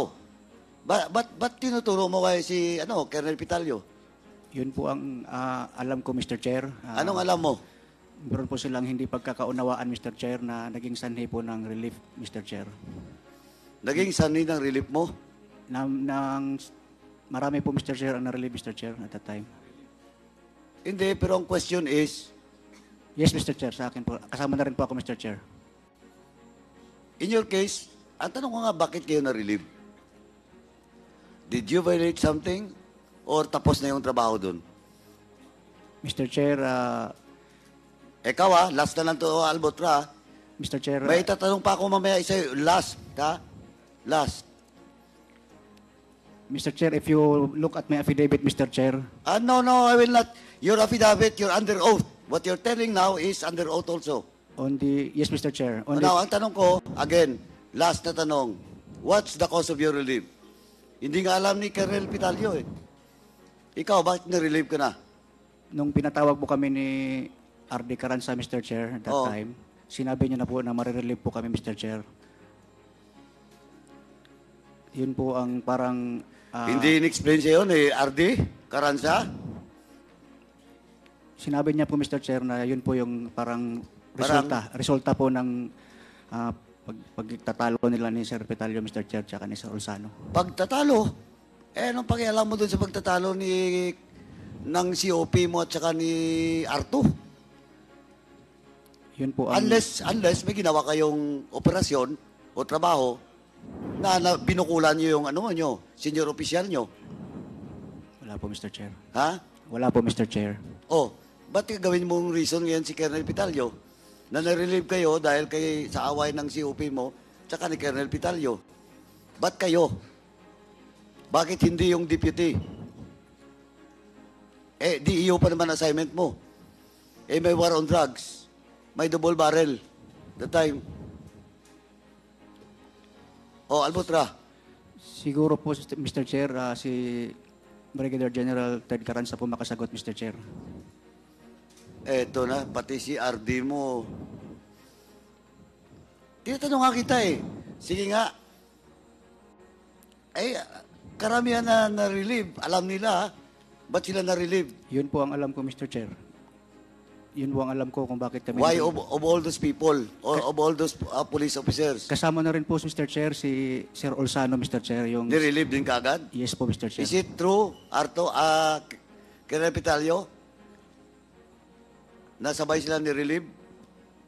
ba't tinuturo mo kay si Colonel Pitalio? Yun po ang alam ko, Mr. Chair. Anong alam mo? Meron po silang hindi pagkakaunawaan, Mr. Chair, na naging sanhi po ng relief, Mr. Chair. Naging sanhi ng relief mo? Marami po, Mr. Chair, ang na-relieve, Mr. Chair, at that time. Hindi, pero ang question is... Yes, Mr. Chair, sa akin po. Kasama na rin po ako, Mr. Chair. In your case, ang tanong ko nga, bakit kayo na-relieve? Did you violate something? Or tapos na yung trabaho dun? Mr. Chair, Ikaw last na lang to, Albutra. Mr. Chair, may tatanong pa ako mamaya isa, last, Last. Mr. Chair, if you look at my affidavit, Mr. Chair. No, I will not. Your affidavit, you're under oath. What you're telling now is under oath also. Yes, Mr. Chair. Now, ang tanong ko, again, last na tanong, what's the cause of your relief? Hindi nga alam ni Colonel Pitalio eh. Ikaw, bakit na-relieve ka na? Nung pinatawag po kami ni RD Caranza, Mr. Chair, that time, sinabi niya na po na marirelieve po kami, Mr. Chair. Yun po ang parang... Hindi in-explain sa'yo ni RD Caranza? Sinabi niya po, Mr. Chair, na yun po yung parang resulta po ng pagtatalo nila ni Sir Pitalio, Mr. Chair, tsaka ni Sir Ulsano. Pagtatalo? Anong pakialam mo dun sa pagtatalo ng COP mo at tsaka ni Arto? Yun po ang... Unless may ginawa kayong operasyon o trabaho na binukulan nyo yung senior official nyo. Wala po, Mr. Chair. Ha? Wala po, Mr. Chair. Ba't gawin mong reason ngayon si Colonel Pitalio na na-relieve kayo dahil sa away ng COP mo tsaka ni Colonel Pitalio? Ba't kayo? Bakit hindi yung deputy? DEO pa naman assignment mo. May war on drugs. May double barrel. The time. Albutra. Siguro po, Mr. Chair, si Brigadier General Ted Carranza po makasagot, Mr. Chair. Eto na, pati si RD mo. Tinatanong nga kita Sige nga. Karamihan na na-relieve. Alam nila, ba't sila na-relieve? Yun po ang alam ko, Mr. Chair. Yun po ang alam ko kung bakit kami... Why of all those people? Or of all those police officers? Kasama na rin po, Mr. Chair, si Sir Olsano, Mr. Chair. Yung... Ni-relieve din kagad? Yes po, Mr. Chair. Is it true, Arto, Colonel Pitalio? Nasabay sila ni-relieve?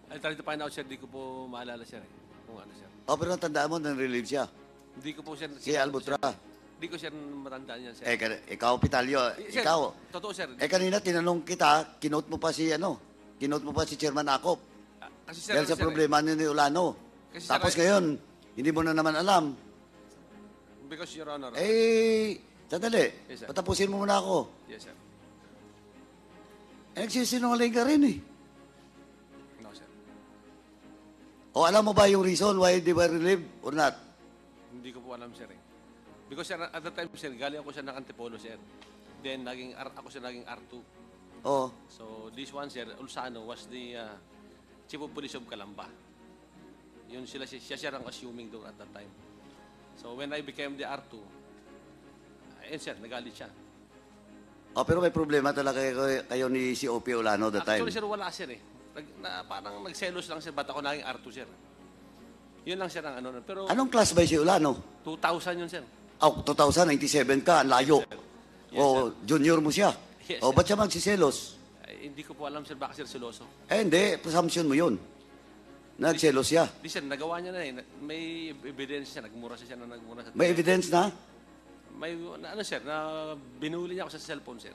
I'll try to find out, sir. Di ko po maalala, sir. Kung ano, sir. Pero natandaan mo, na-relieve siya. Hindi ko po, sir. Si Albutra. Hindi ko, sir, matandaan yan, sir. Ikaw, Pitalio, Sir, ikaw. totoo, sir. Kanina tinanong kita, kinote mo pa si Chairman Acop. Kasi, sir, Dahil sa problema niyo ni Ulano. Kasi, Tapos sir, ngayon, hindi mo na naman alam. Because, Your Honor. Sandali. Yes, sir. Patapusin mo muna ako. Yes, sir. Nagsisinungaling ka rin No, sir. alam mo ba yung reason why they were relieved or not? Hindi ko po alam, sir. Because, sir, at the time, sir, galing ako siya ng Antipolo, sir. Then, ako siya naging R2. So, this one, sir, Ulsano was the Chief of Police of Calamba. Yun siya ang assuming doon at that time. So, when I became the R2, sir, nagalit siya. Pero may problema talaga kayo ni COP Ulano that time. Actually, sir, wala, sir, parang nagselos lang, sir, ba't ako naging R2, sir? Yun lang, sir, ang ano. Pero, Anong class ba si Ulano? 2000 yun, sir. 2097 ka, ang layo. Yes, junior mo siya. Yes, ba't siya magsiselos? Hindi ko po alam, sir, baka, sir, seloso. Hindi, presumption mo yun. Nagselos siya. Di, sir, nagawa niya na May evidence siya, nagmura siya na nagmura sa... May evidence na? May, sir, na binuli niya ako sa cellphone, sir.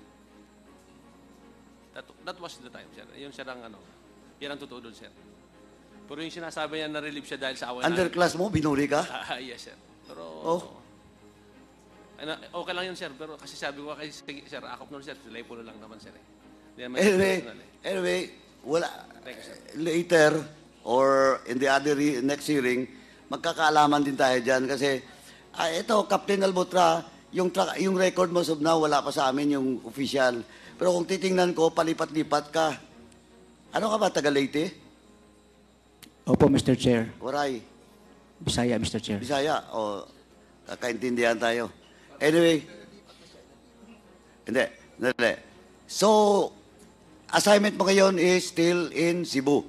That was the time, sir. Yun, sir, ang yan ang totoo doon, sir. Pero yung sinasabi niya na-relieve siya dahil sa away Underclass mo, binuli ka? Yes, sir. Pero, okay lang yun, sir. Pero kasi sabi ko kay sir, akop nun, sir. Telepono lang naman, sir. Anyway, wala. Later, or in the other next hearing, magkakaalaman din tayo dyan. Kasi, ito, Captain Albutra, yung record mo of now, wala pa sa amin yung official. Pero kung titingnan ko, palipat-lipat ka. Ano ka ba, taga Leyte? Opo, Mr. Chair. Waray. Bisaya, Mr. Chair. Bisaya. Kakaintindihan tayo. Anyway. Hindi. So, assignment mo ngayon is still in Cebu,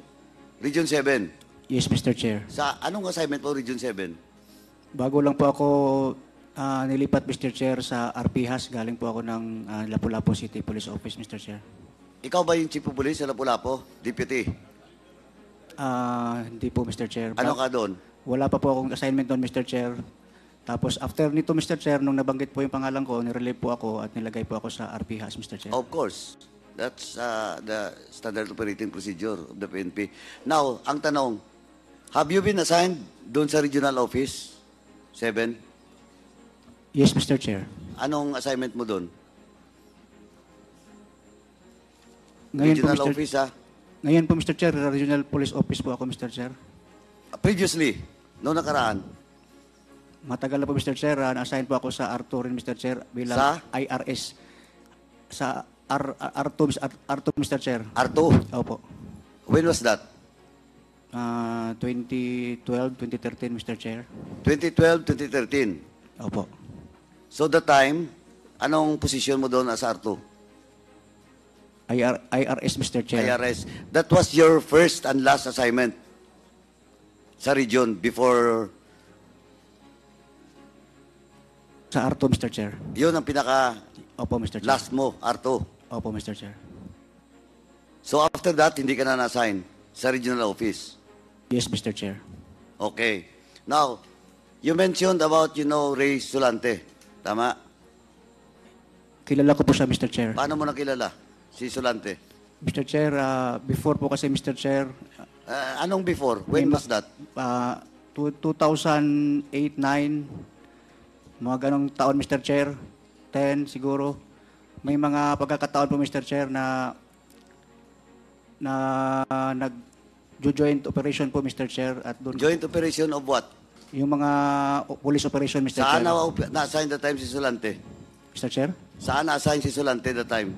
Region 7. Yes, Mr. Chair. Sa anong assignment mo, Region 7? Bago lang po ako nilipat, Mr. Chair, sa RPHAS. Galing po ako ng Lapu-Lapu City Police Office, Mr. Chair. Ikaw ba yung Chief of Police sa Lapu-Lapu? Deputy? Hindi po, Mr. Chair. Ano ka doon? Wala pa po akong assignment doon, Mr. Chair. Tapos, after nito, Mr. Chair, nung nabanggit po yung pangalan ko, nirelieve po ako at nilagay po ako sa RPHAS, Mr. Chair. Of course. That's the standard operating procedure of the PNP. Now, ang tanong, have you been assigned doon sa regional office? 7? Yes, Mr. Chair. Anong assignment mo doon? Ngayon Regional po, Mr. office, Ngayon po, Mr. Chair, Regional Police Office po ako, Mr. Chair. Previously, noong nakaraan? Matagal na po, Mr. Chair. Na-assign po ako sa R2 rin, Mr. Chair, bilang Sa? IRS. Sa R2, Mr. Chair. R2? Opo. When was that? 2012, 2013, Mr. Chair. 2012, 2013? Opo. So the time, anong position mo doon as R2? IRS, Mr. Chair. IRS. That was your first and last assignment sa region before... Sa R2, Mr. Chair. Yun ang pinaka... Opo, Mr. Chair. Last mo, R2. Opo, Mr. Chair. So after that, hindi ka na na-assign sa regional office? Yes, Mr. Chair. Okay. Now, you mentioned about, Ray Sulante. Tama? Kilala ko po siya, Mr. Chair. Paano mo nakilala si Sulante? Mr. Chair, before po kasi, Mr. Chair... Anong before? When was that? 2008-9, Mga ganong taon, Mr. Chair. 10 siguro. May mga pagkakataon po, Mr. Chair, na nag-joint operation po, Mr. Chair. At doon, Joint operation of what? yung mga police operation, Mr. Saan Chair. na-assign the time si Sulante? Mr. Chair? Saan na-assign si Sulante the time?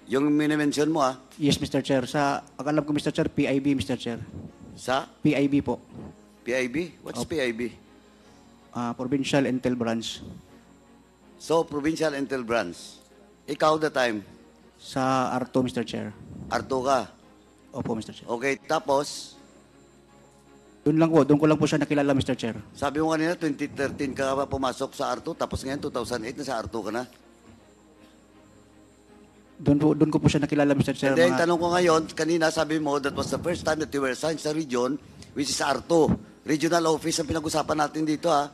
Yung minimension mo, ah? Yes, Mr. Chair. Ang alam ko, Mr. Chair, PIB, Mr. Chair. Sa? PIB po. PIB? What's PIB? Provincial Intel Branch. So, Provincial Intel Branch. Ikaw the time? Sa R2, Mr. Chair. R2 ka? Opo, Mr. Chair. Okay, tapos, Doon ko lang po siya nakilala, Mr. Chair. sabi mo kanina, 2013 ka pa pumasok sa R2, tapos ngayon, 2008 na sa R2 ka na. Doon ko po siya nakilala, Mr. Chair. And then, tanong ko ngayon, kanina sabi mo, that was the first time that you were assigned sa region, which is R2. Regional office ang pinag-usapan natin dito, ha?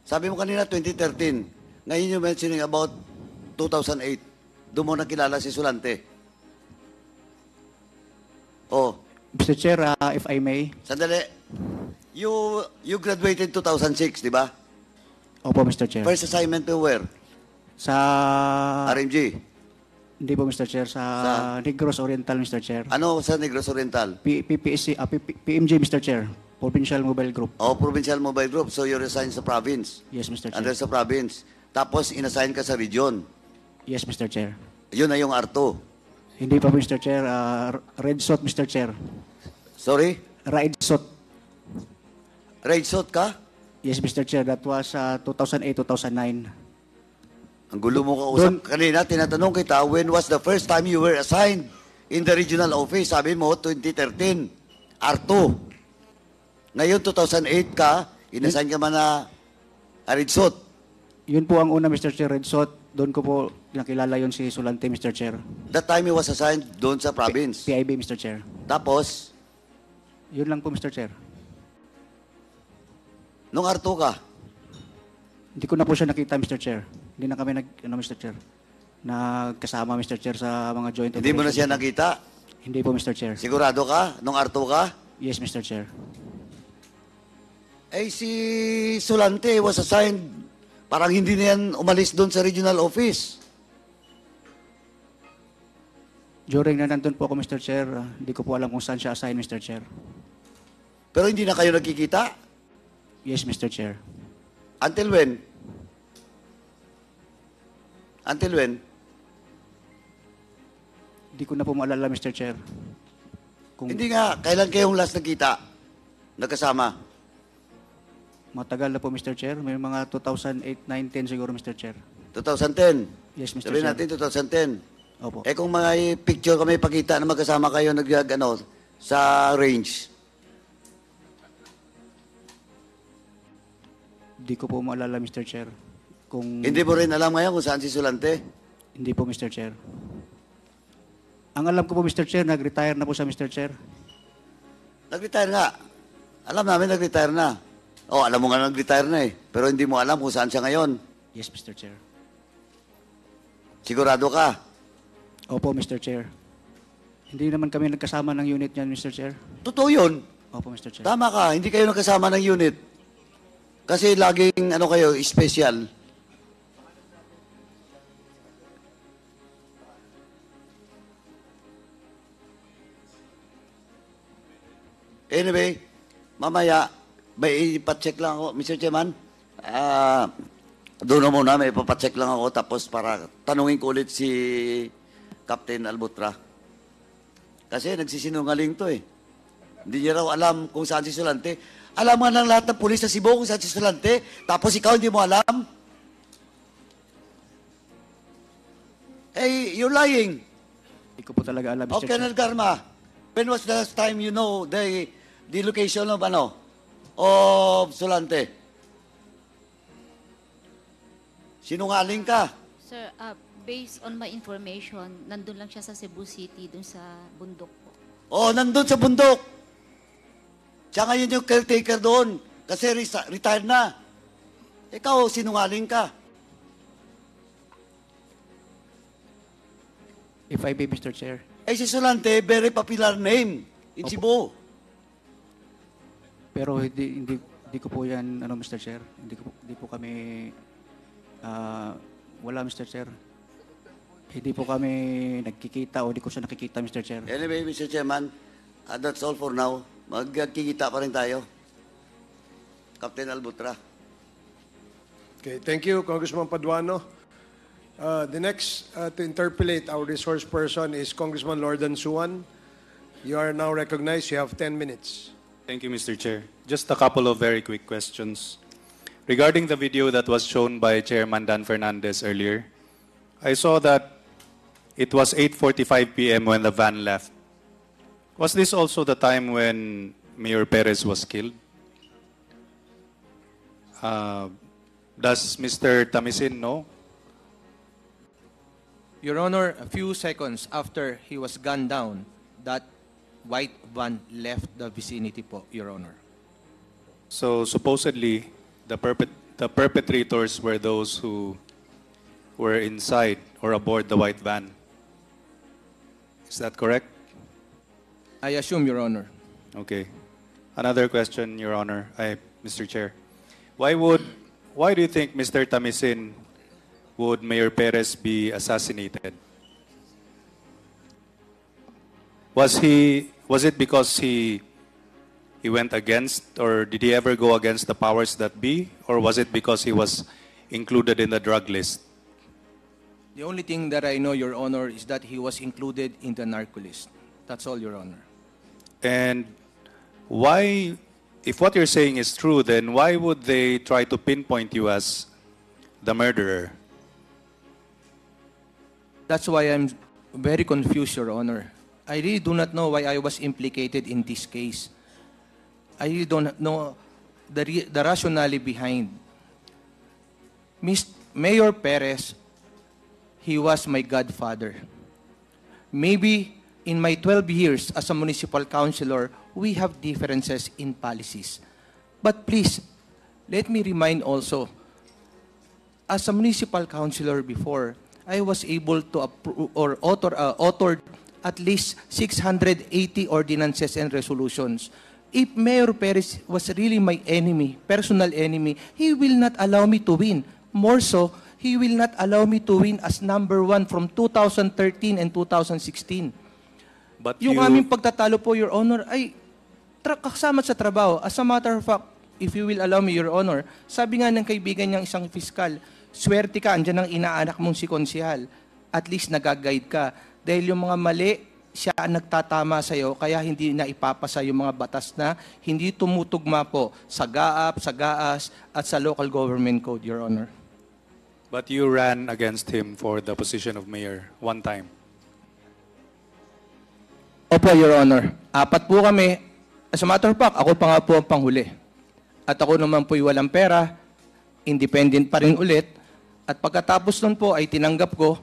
Sabi mo kanina, 2013. Ngayon you're mentioning about 2008. Doon mo nakilala si Sulante. Oh, Mr. Chair, if I may. sandali. You graduated 2006, di ba? Opo, Mr. Chair. First assignment to where? Sa... RMG. Hindi po, Mr. Chair. Sa Negros Oriental, Mr. Chair. Ano sa Negros Oriental? PMG, Mr. Chair. Provincial Mobile Group. Oh, Provincial Mobile Group. So you're assigned sa province. Yes, Mr. Chair. Under sa province. Tapos inassign ka sa region. Yes, Mr. Chair. Yun na yung R2. Hindi pa, Mr. Chair. Red Sot, Mr. Chair. Sorry? Red Sot. Red Sot ka? Yes, Mr. Chair. That was 2008-2009. Ang gulo mo kausap. Kanina, tinatanong kita, when was the first time you were assigned in the regional office? Sabi mo, 2013. R2. Ngayon, 2008 ka, inassign ka man na Red Sot. Yun po ang una, Mr. Chair. Red Sot. Doon ko po nakilala yun si Sulante, Mr. Chair. That time he was assigned doon sa province. PIB, Mr. Chair. Tapos, Yun lang po, Mr. Chair. nung R2 ka, Hindi ko na po siya nakita, Mr. Chair. Hindi na kami Mr. Chair, nagkasama, Mr. Chair, sa mga joint hindi mo na siya nakita? Hindi po, Mr. Chair. Sigurado ka? Nung R2 ka? Yes, Mr. Chair. Eh, si Sulante was assigned, parang hindi na yan umalis doon sa regional office. During na nandun po ako, Mr. Chair, hindi ko po alam kung saan siya assigned, Mr. Chair. Pero hindi na kayo nagkikita? Yes, Mr. Chair. Until when? Until when? Hindi ko na po maalala, Mr. Chair. Hindi nga, kailan kayong last nagkita? Nagkasama? Matagal na po, Mr. Chair. May mga 2008, 9, 10 siguro, Mr. Chair. 2010? Yes, Mr. Sabihin Chair. natin 2010. Opo. Eh kung may picture kami pakita na magkasama kayo sa range. Hindi ko po maalala, Mr. Chair. Hindi mo rin alam ngayon kung saan si Sulante? Hindi po, Mr. Chair. Ang alam ko po, Mr. Chair, nag-retire na po siya, Mr. Chair. Nag-retire nga. Alam namin nag-retire na. Oh, alam mo nga nag-retire na eh. Pero hindi mo alam kung saan siya ngayon. Yes, Mr. Chair. Sigurado ka? Opo, Mr. Chair. Hindi naman kami nagkasama ng unit niyan, Mr. Chair. Totoo yun. Opo, Mr. Chair. Tama ka, hindi kayo nagkasama ng unit. Kasi laging, kayo, special. Anyway, mamaya, may ipacheck lang ako. Mr. Chairman, doon na muna, may ipapacheck lang ako. Tapos para tanungin ko ulit si Captain Albutra. Kasi nagsisinungaling to eh. Hindi niya raw alam kung saan si Sulante. Alam nga ng lahat ng pulis sa Cebu kung saan si Sulante, tapos ikaw hindi mo alam? Eh, you're lying. Hindi ko po talaga alam, Mr. Oh, Colonel Garma, when was the last time you know the location of of Sulante? Sinungaling ka. Sir, based on my information, nandun lang siya sa Cebu City, dun sa bundok po. Oh, nandun sa bundok. Siya ngayon yung caretaker doon kasi retired na. Ikaw, sinungaling ka. If I may, Mr. Chair. Eh, si Sulante, very popular name in Cebu. Pero hindi Hindi ko po yan, Mr. Chair. Hindi po kami, wala, Mr. Chair. Hindi po kami nagkikita o hindi ko siya nakikita, Mr. Chair. Anyway, Mr. Chairman, that's all for now. Magkikita pa rin tayo. Captain Albutra. Okay, thank you, Congressman Paduano. The next to interpolate our resource person is Congressman Lordan Suwan. You are now recognized. You have 10 minutes. Thank you, Mr. Chair. Just a couple of very quick questions. Regarding the video that was shown by Chairman Dan Fernandez earlier, I saw that it was 8:45 p.m. when the van left. Was this also the time when Mayor Perez was killed? Does Mr. Tamisin know? Your Honor, a few seconds after he was gunned down, that white van left the vicinity po, Your Honor. So supposedly, the perpetrators were those who were inside or aboard the white van. Is that correct? I assume, Your Honor. Okay. Another question, Your Honor, Mr. Chair. Why do you think Mr. Tamisin would Mayor Perez be assassinated? Was it because he went against, or did he ever go against the powers that be, or was it because he was included in the drug list? The only thing that I know, Your Honor, is that he was included in the narco list. That's all, Your Honor. And why, if what you're saying is true, then why would they try to pinpoint you as the murderer? That's why I'm very confused, Your Honor. I really do not know why I was implicated in this case. I really don't know the rationale behind. Mayor Perez, he was my godfather. Maybe in my 12 years as a municipal councilor, we have differences in policies. But please, let me remind also, as a municipal councilor before, I was able to approve or authored at least 680 ordinances and resolutions. If Mayor Perez was really my enemy, personal enemy, he will not allow me to win. More so, he will not allow me to win as number 1 from 2013 and 2016. But yung aming pagtatalo po, Your Honor, ay kasama sa trabaho. As a matter of fact, if you will allow me, Your Honor, sabi nga ng kaibigan niyang isang fiskal, swerte ka, andyan ang inaanak mong si konsihal. At least nag-guide ka. Dahil yung mga mali, siya ang nagtatama sa'yo, kaya hindi na ipapasa yung mga batas na hindi tumutugma po sa GAAP, sa GAAS, at sa local government code, Your Honor. But you ran against him for the position of mayor one time. Opo, Your Honor. 4 po kami. As a matter of fact, ako pa nga po ang panghuli. At ako naman po'y walang pera, independent pa rin ulit. At pagkatapos nun po ay tinanggap ko.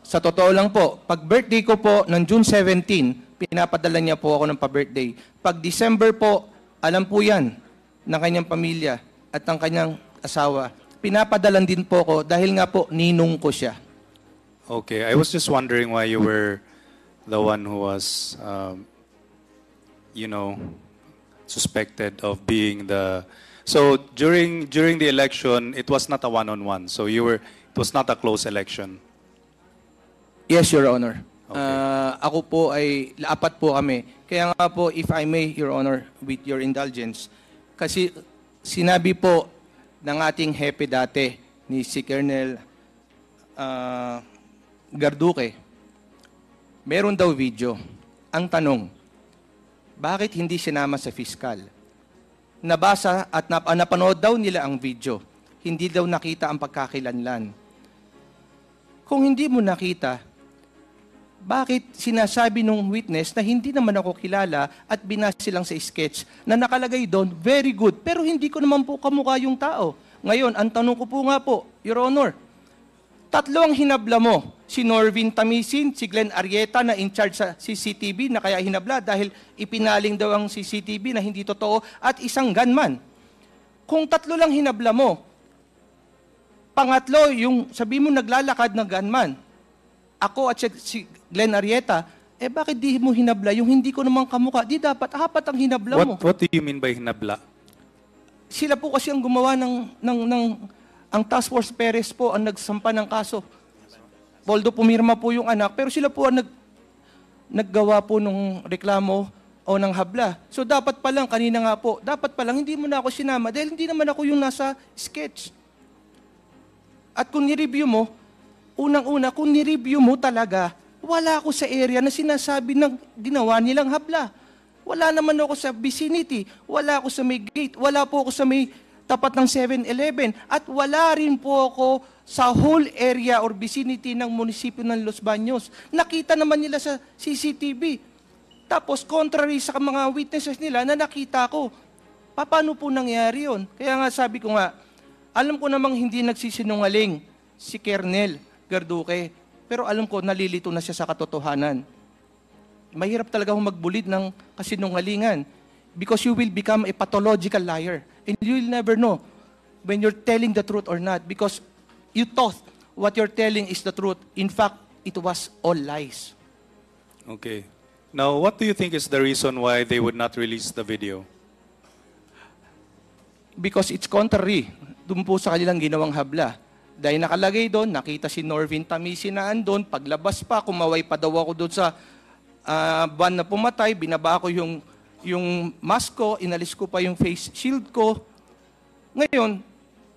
Sa totoo lang po, pag birthday ko po ng June 17, pinapadala niya po ako ng pa-birthday. Pag December po, alam po yan ng kanyang pamilya at ng kanyang asawa. Pinapadalan din po ko dahil nga po ninong ko siya. Okay, I was just wondering why you were the one who was, suspected of being the... So during the election, it was not a one-on-one. So it was not a close election. Yes, Your Honor. Okay. Ako po ay 4 po kami. Kaya nga po, if I may, Your Honor, with your indulgence, kasi sinabi po ng ating hepe dati, ni si Colonel Garduque, meron daw video. Ang tanong, bakit hindi sinama sa fiskal? Nabasa at napanood daw nila ang video. Hindi daw nakita ang pagkakilanlan. Kung hindi mo nakita, bakit sinasabi nung witness na hindi naman ako kilala at binase lang sa sketch na nakalagay doon, very good, pero hindi ko naman po kamukha yung tao. Ngayon, ang tanong ko po nga po, Your Honor, 3 ang hinabla mo. Si Norvin Tamisin, si Glenn Arrieta na in charge sa CCTV na kaya hinabla dahil ipinaling daw ang CCTV na hindi totoo at isang gunman. Kung 3 lang hinabla mo, pangatlo, yung sabi mo naglalakad na gunman, ako at si Glenn Arrieta, bakit di mo hinabla yung hindi ko naman kamukha? Di dapat 4 ang hinabla mo. What do you mean by hinabla? sila po kasi ang gumawa ang Task Force Perez po ang nagsampa ng kaso. Although pumirma po yung anak, pero sila po ang naggawa po ng reklamo o ng habla. So dapat pa lang, kanina nga po, dapat pa lang hindi mo na ako sinama dahil hindi naman ako yung nasa sketch. At kung ni-review mo, unang-una, kung ni-review mo talaga, wala ako sa area na sinasabi ng ginawa nilang habla. Wala naman ako sa vicinity, wala ako sa may gate, wala po ako sa may tapat ng 7-Eleven, at wala rin po ako sa whole area or vicinity ng munisipyo ng Los Baños. Nakita naman nila sa CCTV. Tapos, contrary sa mga witnesses nila na nakita ko, paano po nangyari yun? Kaya nga sabi ko nga, alam ko namang hindi nagsisinungaling si Kernel Garduque, pero alam ko nalilito na siya sa katotohanan. Mahirap talaga akong magbulid ng kasinungalingan because you will become a pathological liar and you will never know when you're telling the truth or not because you thought what you're telling is the truth. In fact, it was all lies. Okay. Now, what do you think is the reason why they would not release the video? Because it's contrary dun po sa kanilang ginawang habla. Dahil nakalagay doon, nakita si Norvin Tamisi na andun, paglabas pa, kumaway pa daw ako doon sa van na pumatay, binaba ko yung mask ko, inalis ko pa yung face shield ko. Ngayon,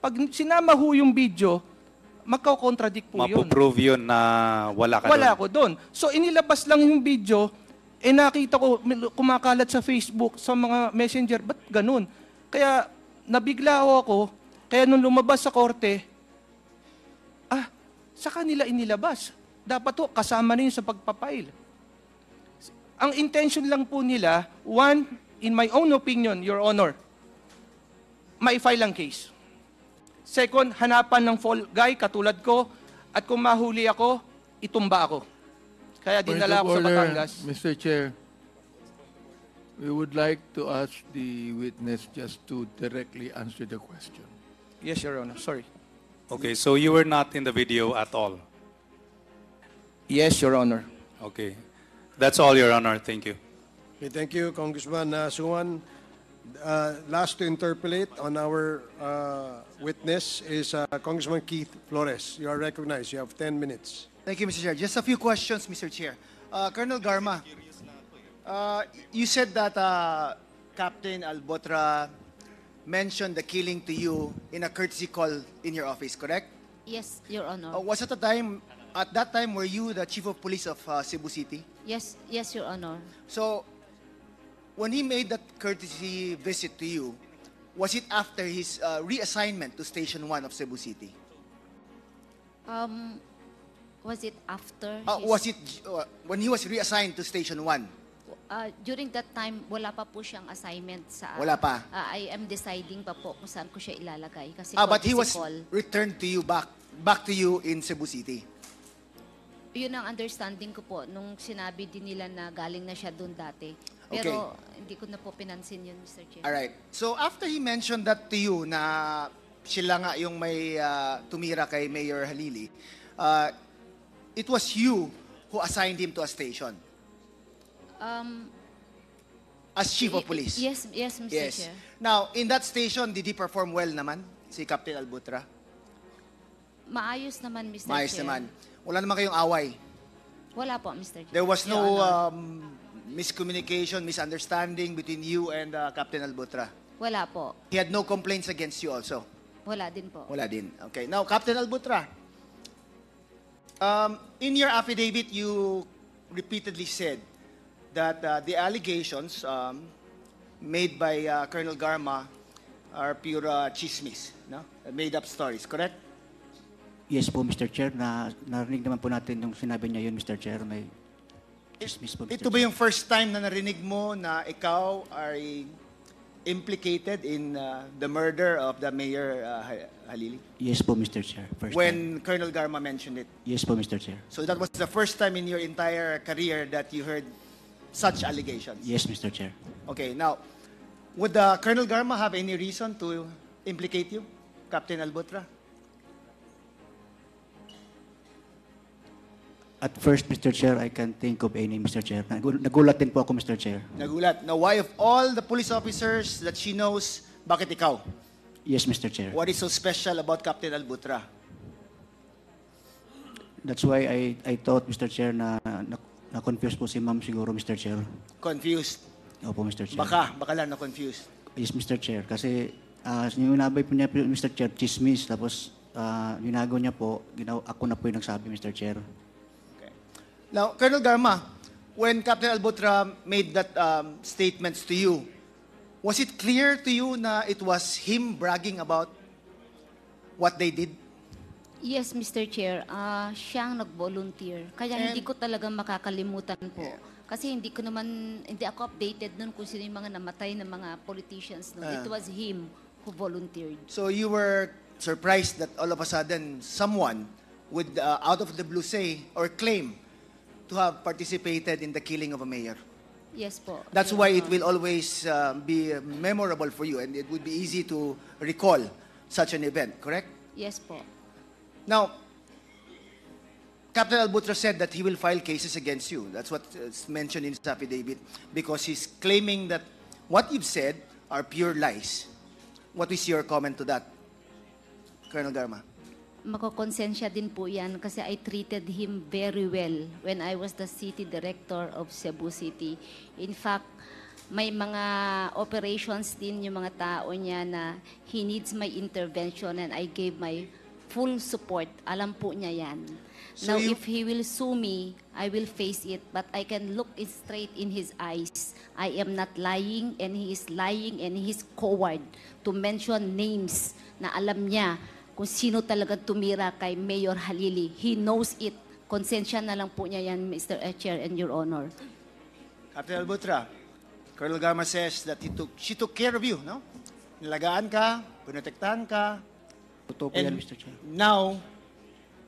pag sinama ho yung video, magka-contradict po yun. Mapoprove yun na wala ka Wala doon. ako doon. So inilabas lang yung video, nakita ko kumakalat sa Facebook, sa mga messenger, ba't ganun? Kaya nabigla ako, kaya nung lumabas sa korte, sa kanila inilabas. Dapat to, kasama na yun sa pagpapail. Ang intention lang po nila, one, in my own opinion, Your Honor, ma-file ang case. Second, hanapan ng fall guy katulad ko, at kung mahuli ako, itumba ako. Kaya dinala ako sa Batangas. Mr. Chair, we would like to ask the witness just to directly answer the question. Yes, Your Honor. Sorry. Okay, so you were not in the video at all? Yes, Your Honor. Okay. That's all, Your Honor. Thank you. Okay, thank you, Congressman Suwan. Last to interpolate on our witness is Congressman Keith Flores. You are recognized. You have 10 minutes. Thank you, Mr. Chair. Just a few questions, Mr. Chair. Colonel Garma, you said that Captain Albotra mentioned the killing to you in a courtesy call in your office, correct? Yes, Your Honor. Was it at that time, were you the Chief of Police of Cebu City? Yes, Your Honor. So, when he made that courtesy visit to you, was it after his reassignment to Station 1 of Cebu City? Was it after? Was it when he was reassigned to Station 1? During that time, wala pa po siyang assignment sa... Wala pa? I am deciding pa po kung saan ko siya ilalagay. Kasi but he was call. returned to you back to you in Cebu City? Yun ang understanding ko po nung sinabi din nila na galing na siya doon dati. Pero hindi ko na po pinansin yun, Mr. Chair. Alright. So after he mentioned that to you na sila nga yung may tumira kay Mayor Halili, it was you who assigned him to a station? As Chief of Police? Yes, Mr. Chair. Now, in that station, did he perform well naman, si Captain Albutra? Maayos naman, Mr. Chair. Maayos naman. Wala naman kayong away? Wala po, Mr. Chair. There was no miscommunication, misunderstanding between you and Captain Albutra? Wala po. He had no complaints against you also? Wala din po. Wala din. Okay. Now, Captain Albutra, in your affidavit, you repeatedly said that the allegations made by Colonel Garma are pure chismis, no? Made-up stories, correct? Yes po, Mr. Chair. Narinig naman po natin yung sinabi niya yun, Mr. Chair. May chismis po, Mr. Ito ba yung first time na narinig mo na ikaw ay implicated in the murder of the Mayor Halili? Yes po, Mr. Chair. First when Colonel Garma mentioned it? Yes po, Mr. Chair. So that was the first time in your entire career that you heard such allegations? Yes, Mr. Chair. Okay, now, would Colonel Garma have any reason to implicate you, Captain Albutra? At first, Mr. Chair, I can't think of any, Mr. Chair. Nagulat din po ako, Mr. Chair. Nagulat. Now, why of all the police officers that she knows, bakit ikaw? Yes, Mr. Chair. What is so special about Captain Albutra? That's why I thought, Mr. Chair, na-confuse po si ma'am siguro, Mr. Chair. Confused? Opo, Mr. Chair. Baka lang na-confused. Yes, Mr. Chair. Kasi yung inabay po niya, Mr. Chair, chismis. Tapos ginago niya po, ako na po yung nagsabi, Mr. Chair. Now, Colonel Garma, when Captain Albutra made that statements to you, was it clear to you na it was him bragging about what they did? Yes, Mr. Chair. Siyang nag-volunteer. Kaya hindi ko talaga makakalimutan po. Kasi hindi ako updated nun kung sino yung mga namatay na mga politicians nun. It was him who volunteered. So you were surprised that all of a sudden someone would out of the blue say or claim to have participated in the killing of a mayor? Yes po. That's why it will always be memorable for you and it would be easy to recall such an event, correct? Yes po. Now, Captain Albutra said that he will file cases against you. That's what is mentioned in his affidavit because he's claiming that what you've said are pure lies. What is your comment to that, Colonel Garma? Makokonsensya din po yan kasi I treated him very well when I was the city director of Cebu City. In fact, may mga operations din yung mga tao niya na he needs my intervention and I gave my full support. Alam po niya yan. So Now, if he will sue me, I will face it, but I can look it straight in his eyes. I am not lying, and he is lying, and he is coward to mention names na alam niya kung sino talaga tumira kay Mayor Halili. He knows it. Konsensya na lang po niya yan, Mr. Chair and Your Honor. Captain Albutra, Colonel Garma says that she took care of you, no? Nilagaan ka, pinotektahan ka. Totoo po yan, Mr. Chair. Now,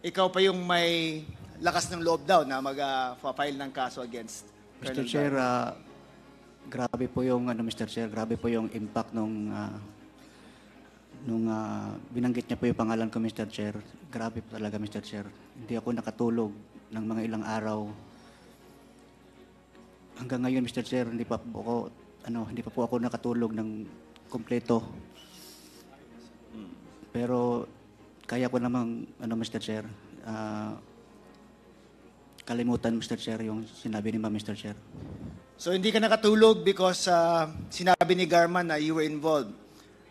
ikaw pa yung may lakas ng loob daw na mag-file ng kaso against Mr. Colonel Chair, Garma. grabe po yung Mr. Chair, grabe po yung impact nung binanggit niya po yung pangalan ko, Mr. Chair. Grabe po talaga, Mr. Chair. Hindi ako nakatulog ng mga ilang araw. Hanggang ngayon, Mr. Chair, hindi pa po ako nakatulog ng kumpleto. Pero kaya ko namang Mr. Chair, kalimutan, Mr. Chair, yung sinabi ni Mr. Chair. So hindi ka nakatulog because sinabi ni Garma na you were involved.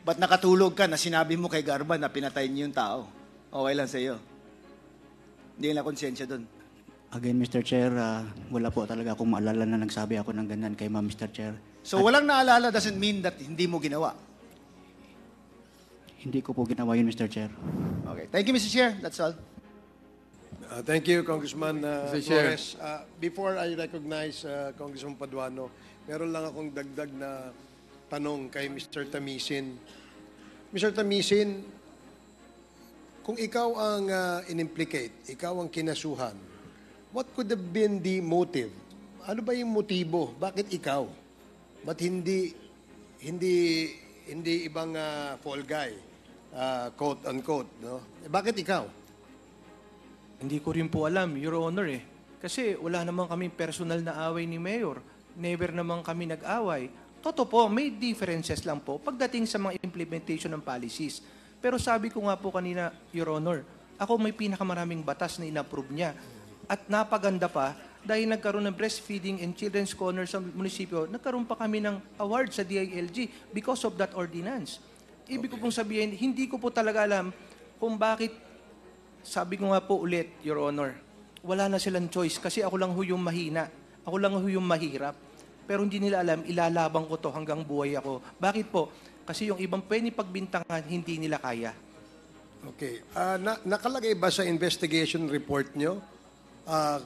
But nakatulog ka na sinabi mo kay Garma na pinatay niyo yung tao. Okay lang sa iyo. Hindi na konsensya doon. Again, Mr. Chair, wala po talaga akong maalala na nagsabi ako ng ganyan kay Mr. Chair. So walang naalala doesn't mean that hindi mo ginawa. Hindi ko po ginawa yun, Mr. Chair. Okay. Thank you, Mr. Chair. That's all. Thank you, Congressman Mr. Chair. Flores. Before I recognize Congressman Paduano, meron lang akong dagdag na tanong kay Mr. Tamisin. Mr. Tamisin, kung ikaw ang inimplicate, ikaw ang kinasuhan, what could have been the motive? Ano ba yung motibo? Bakit ikaw? Ba't hindi ibang fall guy, quote unquote, no? Bakit ikaw? Hindi ko rin po alam, Your Honor eh. Kasi wala naman kami personal na away ni Mayor. Never naman kami nag-away. Totoo po, may differences lang po pagdating sa mga implementation ng policies. Pero sabi ko nga po kanina, Your Honor, ako may pinakamaraming batas na inapprove niya. At napaganda pa, dahil nagkaroon ng breastfeeding and children's corner sa munisipyo, nagkaroon pa kami ng award sa DILG because of that ordinance. Ibig ko pong sabihin, hindi ko po talaga alam kung bakit, sabi ko nga po ulit, Your Honor, wala na silang choice kasi ako lang ho yung mahina. Ako lang ho yung mahirap. Pero hindi nila alam, ilalabang ko to hanggang buhay ako. Bakit po? Kasi yung ibang pwede pagbintangan, hindi nila kaya. Okay. Nakalagay ba sa investigation report nyo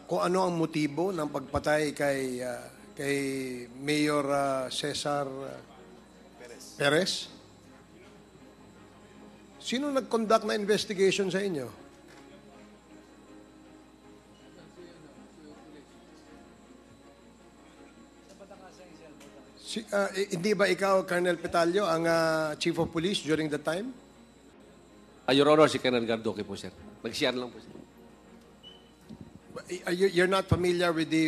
kung ano ang motibo ng pagpatay kay Mayor Cesar Perez? Sino nag-conduct na investigation sa inyo? Hindi ba ikaw, Colonel Petalio, ang Chief of Police during the time? Your Honor, si Colonel Gardoque po, sir. Nag-share lang po, sir. You're not familiar with the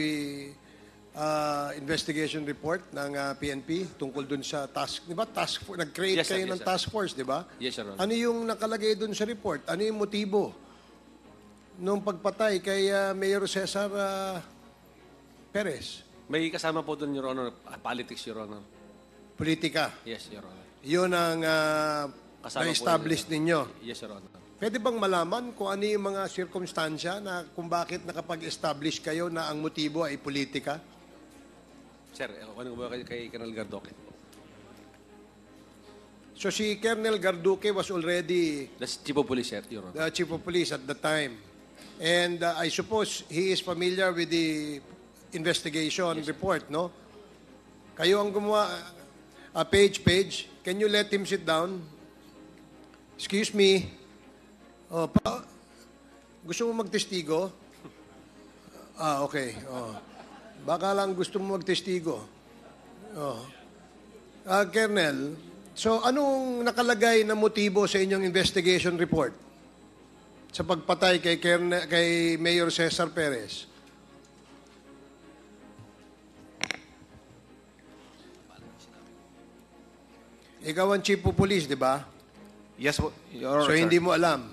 investigation report ng PNP tungkol dun sa task, di ba? Nag-create Yes, sir. kayo Yes, ng sir. task force, di ba? Yes, Your Honor. Ano yung nakalagay dun sa report? Ano yung motibo nung pagpatay kay Mayor Cesar Perez? May kasama po doon, Your Honor, politics, Your Honor. Politika. Yes, Your Honor. Yun ang Kasama po na-establish yun, ninyo. Yes, Your Honor. Pwede bang malaman kung ano yung mga sirkumstansya na kung bakit nakapag-establish kayo na ang motibo ay politika? Sir, ano ba kay Colonel Gardoque? So si Colonel Garduque was already That's Chief of Police, sir, Your Honor. the chief of police at the time. And I suppose he is familiar with the investigation report, no? Kayo ang gumawa, page, can you let him sit down? Excuse me. Gusto mo magtestigo? Okay. Baka lang gusto mo magtestigo. Colonel, so anong nakalagay na motibo sa inyong investigation report sa pagpatay kay Mayor Cesar Perez? Ikaw ang chief of police, di ba? Yes, Your Honor, So sir. hindi mo alam.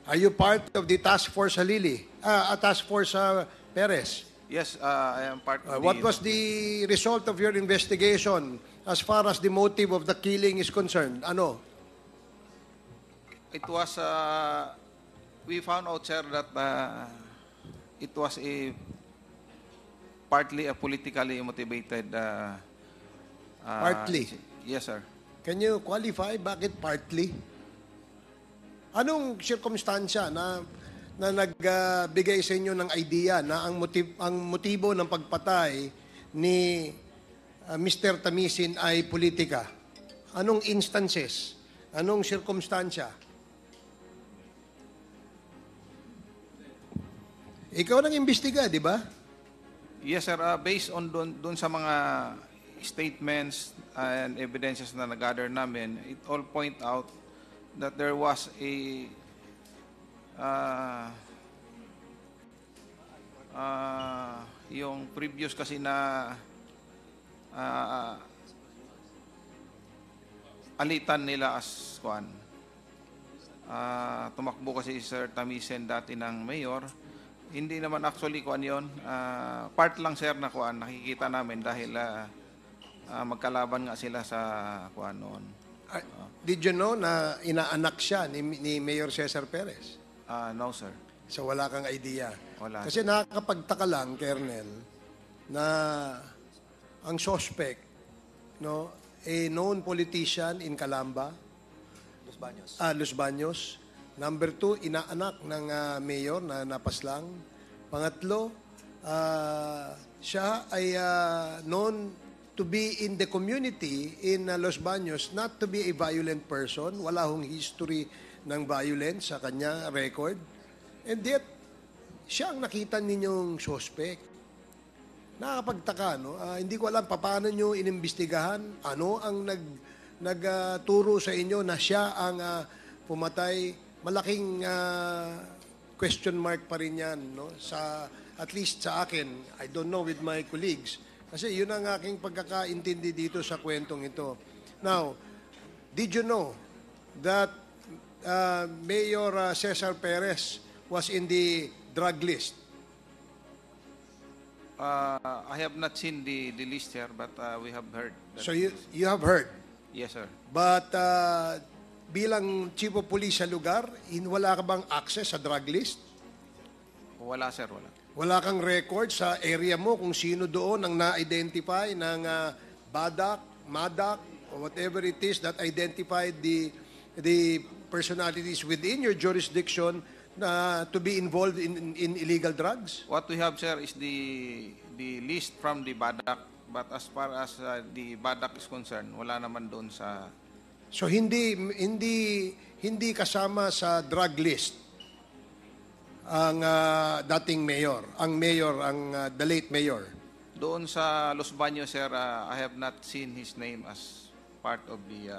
Are you part of the task force Halili? Task force Perez? Yes, I am part of What was the result of your investigation as far as the motive of the killing is concerned? Ano? It was, we found out, sir, that it was partly a politically motivated. Partly? Yes, sir. Can you qualify bakit partly? Anong sirkumstansya na nagbigay sa inyo ng idea na ang motibo ng pagpatay ni Mr. Tamisin ay politika? Anong instances? Anong sirkumstansya? Ikaw nang imbestiga, di ba? Yes, sir. Based on dun sa mga statements and evidences na nag-gather namin, it all point out that there was a yung previous kasi na alitan nila as kuan. Tumakbo kasi si Sir Tamisen dati ng mayor. Hindi naman actually kuan yon. Part lang, sir, na kuan nakikita namin dahil magkalaban nga sila sa kuan noon. Did you know na inaanak siya ni Mayor Cesar Perez? No, sir. So wala kang idea. Wala. Kasi nakakapagtaka lang, Colonel, na ang suspect, no, a known politician in Calamba, Los Baños. Number 2, inaanak ng mayor na napaslang. Pangatlo, siya ay known to be in the community in Los Baños, not to be a violent person. Wala hong history ng violence sa kanya record. And yet, siya ang nakita ninyong suspect. Nakakapagtaka, no? Hindi ko alam paano nyo inimbestigahan, ano ang nagturo sa inyo na siya ang pumatay. Malaking question mark pa rin yan, no? At least sa akin, I don't know with my colleagues. Kasi yun ang aking pagkakaintindi dito sa kwentong ito. Now, did you know that Mayor Cesar Perez was in the drug list? I have not seen the list here, but we have heard. So you have heard? Yes, sir. But bilang chief of police sa lugar, wala ka bang access sa drug list? Wala, sir, wala. Wala kang record sa area mo kung sino doon ang na-identify ng BADAC, MADAC, or whatever it is that identified the personalities within your jurisdiction to be involved in illegal drugs? What we have, sir, is the list from the BADAC, but as far as the BADAC is concerned, wala naman doon sa... So hindi kasama sa drug list ang dating mayor, the late mayor. Doon sa Los Baños, sir, I have not seen his name as part of the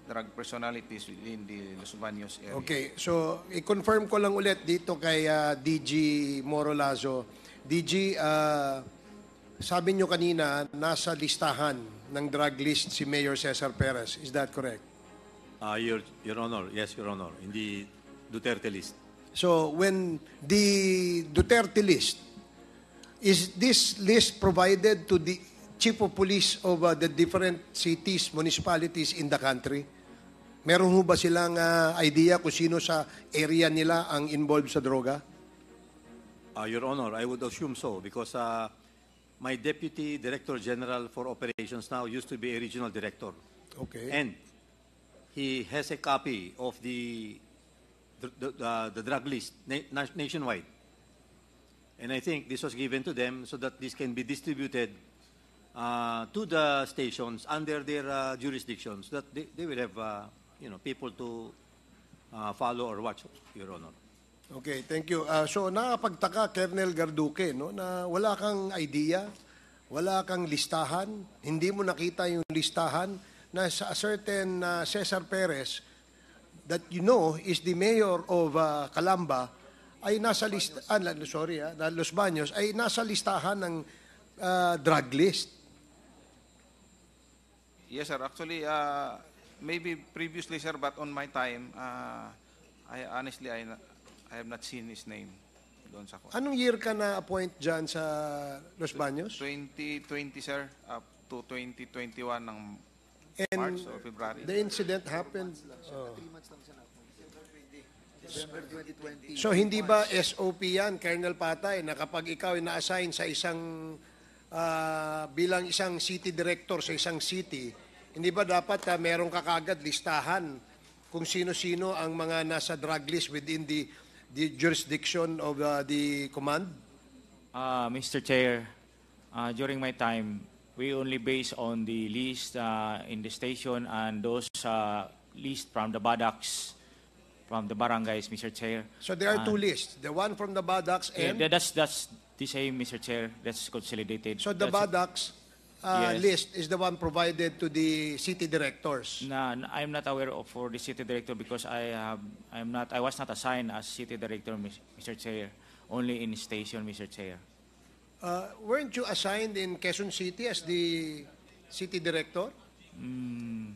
drug personalities within the Los Baños area. Okay, so i-confirm ko lang ulit dito kay DG Moro Lazo. DG, sabi nyo kanina, nasa listahan ng drug list si Mayor Cesar Perez. Is that correct? Your Honor, yes, Your Honor, in the Duterte list. So when the Duterte list, is this list provided to the chief of police of the different cities, municipalities in the country? Meron ho ba silang idea kung sino sa area nila ang involved sa droga? Your Honor, I would assume so because my Deputy Director General for Operations now used to be a regional director. Okay. And he has a copy of the drug list nationwide. And I think this was given to them so that this can be distributed to the stations under their jurisdictions, so that they will have people to follow or watch, Your Honor. Okay, thank you. So nakapagtaka, Colonel Garduque, no, na wala kang idea, wala kang listahan, hindi mo nakita yung listahan na sa certain Cesar Perez that you know is the mayor of Calamba ay nasa Los Baños ay nasa listahan ng drug list. Yes, sir. Actually, maybe previously, sir, but on my time, I honestly, I have not seen his name doon sa court. Anong year ka na-appoint dyan sa Los Baños? 2020, sir, up to 2021 ng March or February. The incident happened. December 2020. So hindi ba SOP yan, Colonel Patay, na kapag ikaw ay na-assign sa isang bilang isang city director sa isang city, hindi ba dapat meron ka kagad listahan kung sino-sino ang mga nasa drug list within the jurisdiction of the command? Mr. Chair, during my time, we only base on the list in the station and those list from the buttocks, from the barangays, Mr. Chair. So there are two lists, the one from the buttocks and... That's the same, Mr. Chair. That's consolidated. So the buttocks Yes. list is the one provided to the city directors? I'm not aware of for the city director because I was not assigned as city director, Mr. Chair. Only in station, Mr. Chair. Weren't you assigned in Quezon City as the city director?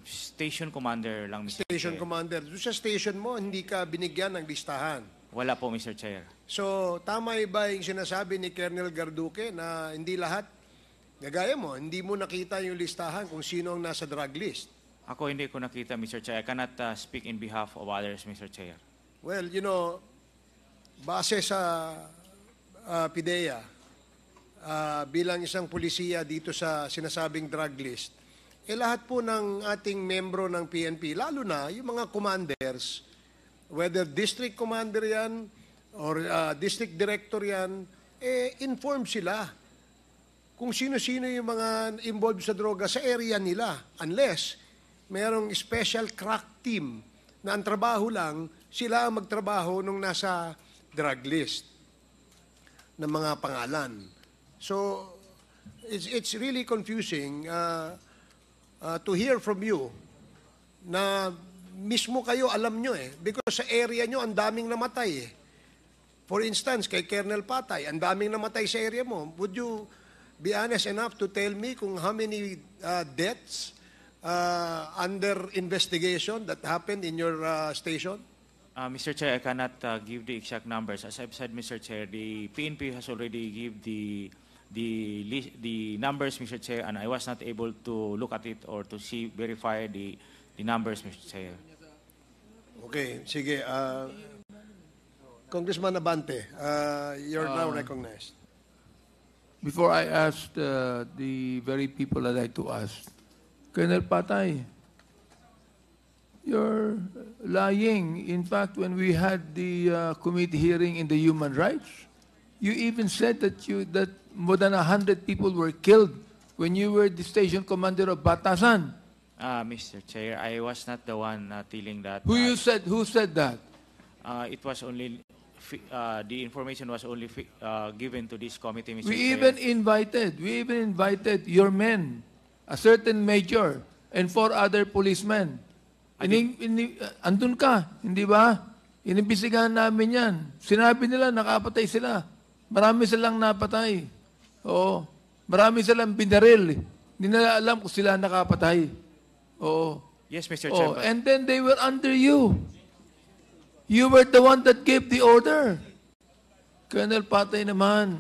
Station commander lang, Mr. Station Chair. commander. Doon sa station mo, hindi ka binigyan ng listahan. Wala po, Mr. Chair. So, tama ba yung sinasabi ni Colonel Garduque na hindi lahat, gagaya mo, hindi mo nakita yung listahan kung sino ang nasa drug list? Ako hindi ko nakita, Mr. Chair. I cannot speak in behalf of others, Mr. Chair. Well, you know, base sa PIDEA, bilang isang pulisiya dito sa sinasabing drug list, lahat po ng ating membro ng PNP, lalo na yung mga commanders, whether district commander yan or district director yan, inform sila kung sino-sino yung mga involved sa droga sa area nila. Unless merong special crack team na ang trabaho lang, sila ang magtrabaho nung nasa drug list ng mga pangalan. So, it's really confusing to hear from you na mismo kayo alam nyo because sa area nyo ang daming namatay For instance, kay Colonel Patay, ang daming namatay sa area mo. Would you be honest enough to tell me kung how many deaths under investigation that happened in your station? Mr. Chair, I cannot give the exact numbers. As I've said, Mr. Chair, the PNP has already give the numbers, Mr. Chair, and I was not able to look at it or to verify the numbers, Mr. Chair. Okay, sige. Congressman Abante, you're now recognized. Before I ask the very people I'd like to ask, Colonel Patay, you're lying. In fact, when we had the committee hearing in the human rights, you even said that more than 100 people were killed when you were the station commander of Batasan. Mr. Chair, I was not the one telling that. Who said that? It was only the information was only given to this committee, Mr. We Chair. even invited your men, a certain major, and 4 other policemen. Andun ka, hindi ba? Inimbisigahan namin yan. Sinabi nila, nakapatay sila. Marami silang napatay. Oo. Marami silang binaril. Hindi nila alam kung sila nakapatay. Oo. Yes, Mr. Oh, Chairman. and then they were under you. You were the one that gave the order. Colonel Patay naman.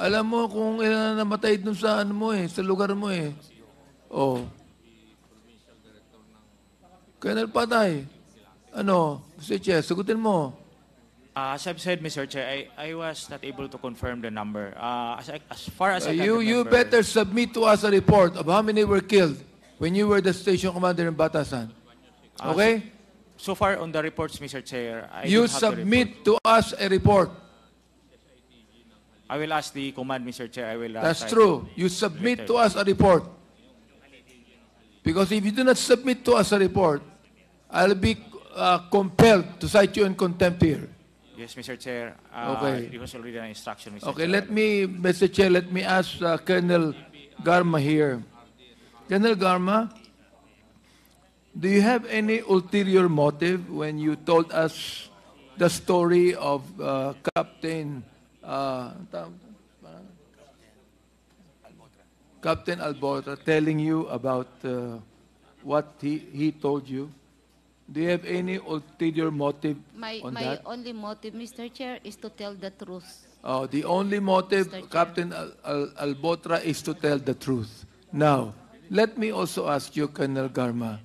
Alam mo kung ilan na namatay dun sa ano mo sa lugar mo Oh. Colonel Patay. Ano? Mr. Chair, sagutin mo. As I've said, Mr. Chair, I was not able to confirm the number. As far as I can You remember, better submit to us a report of how many were killed when you were the station commander in Batasan. Okay? So far on the reports, Mr. Chair, I You don't have the report. submit to us a report. I will ask the command, Mr. Chair. I will. That's try true. to You submit later. to us a report. Because if you do not submit to us a report, I'll be compelled to cite you in contempt here. Yes, Mr. Chair. Okay. It was already an instruction, Mr. Okay, Chair. Mr. Chair, let me ask Colonel Garma here. Colonel Garma, do you have any ulterior motive when you told us the story of Captain Albotra telling you about what he told you? Do you have any ulterior motive on My that? only motive, Mr. Chair, is to tell the truth. Oh, the only motive, Mr. Chair. Captain Albotra, is to tell the truth. Now, let me also ask you, Colonel Garma,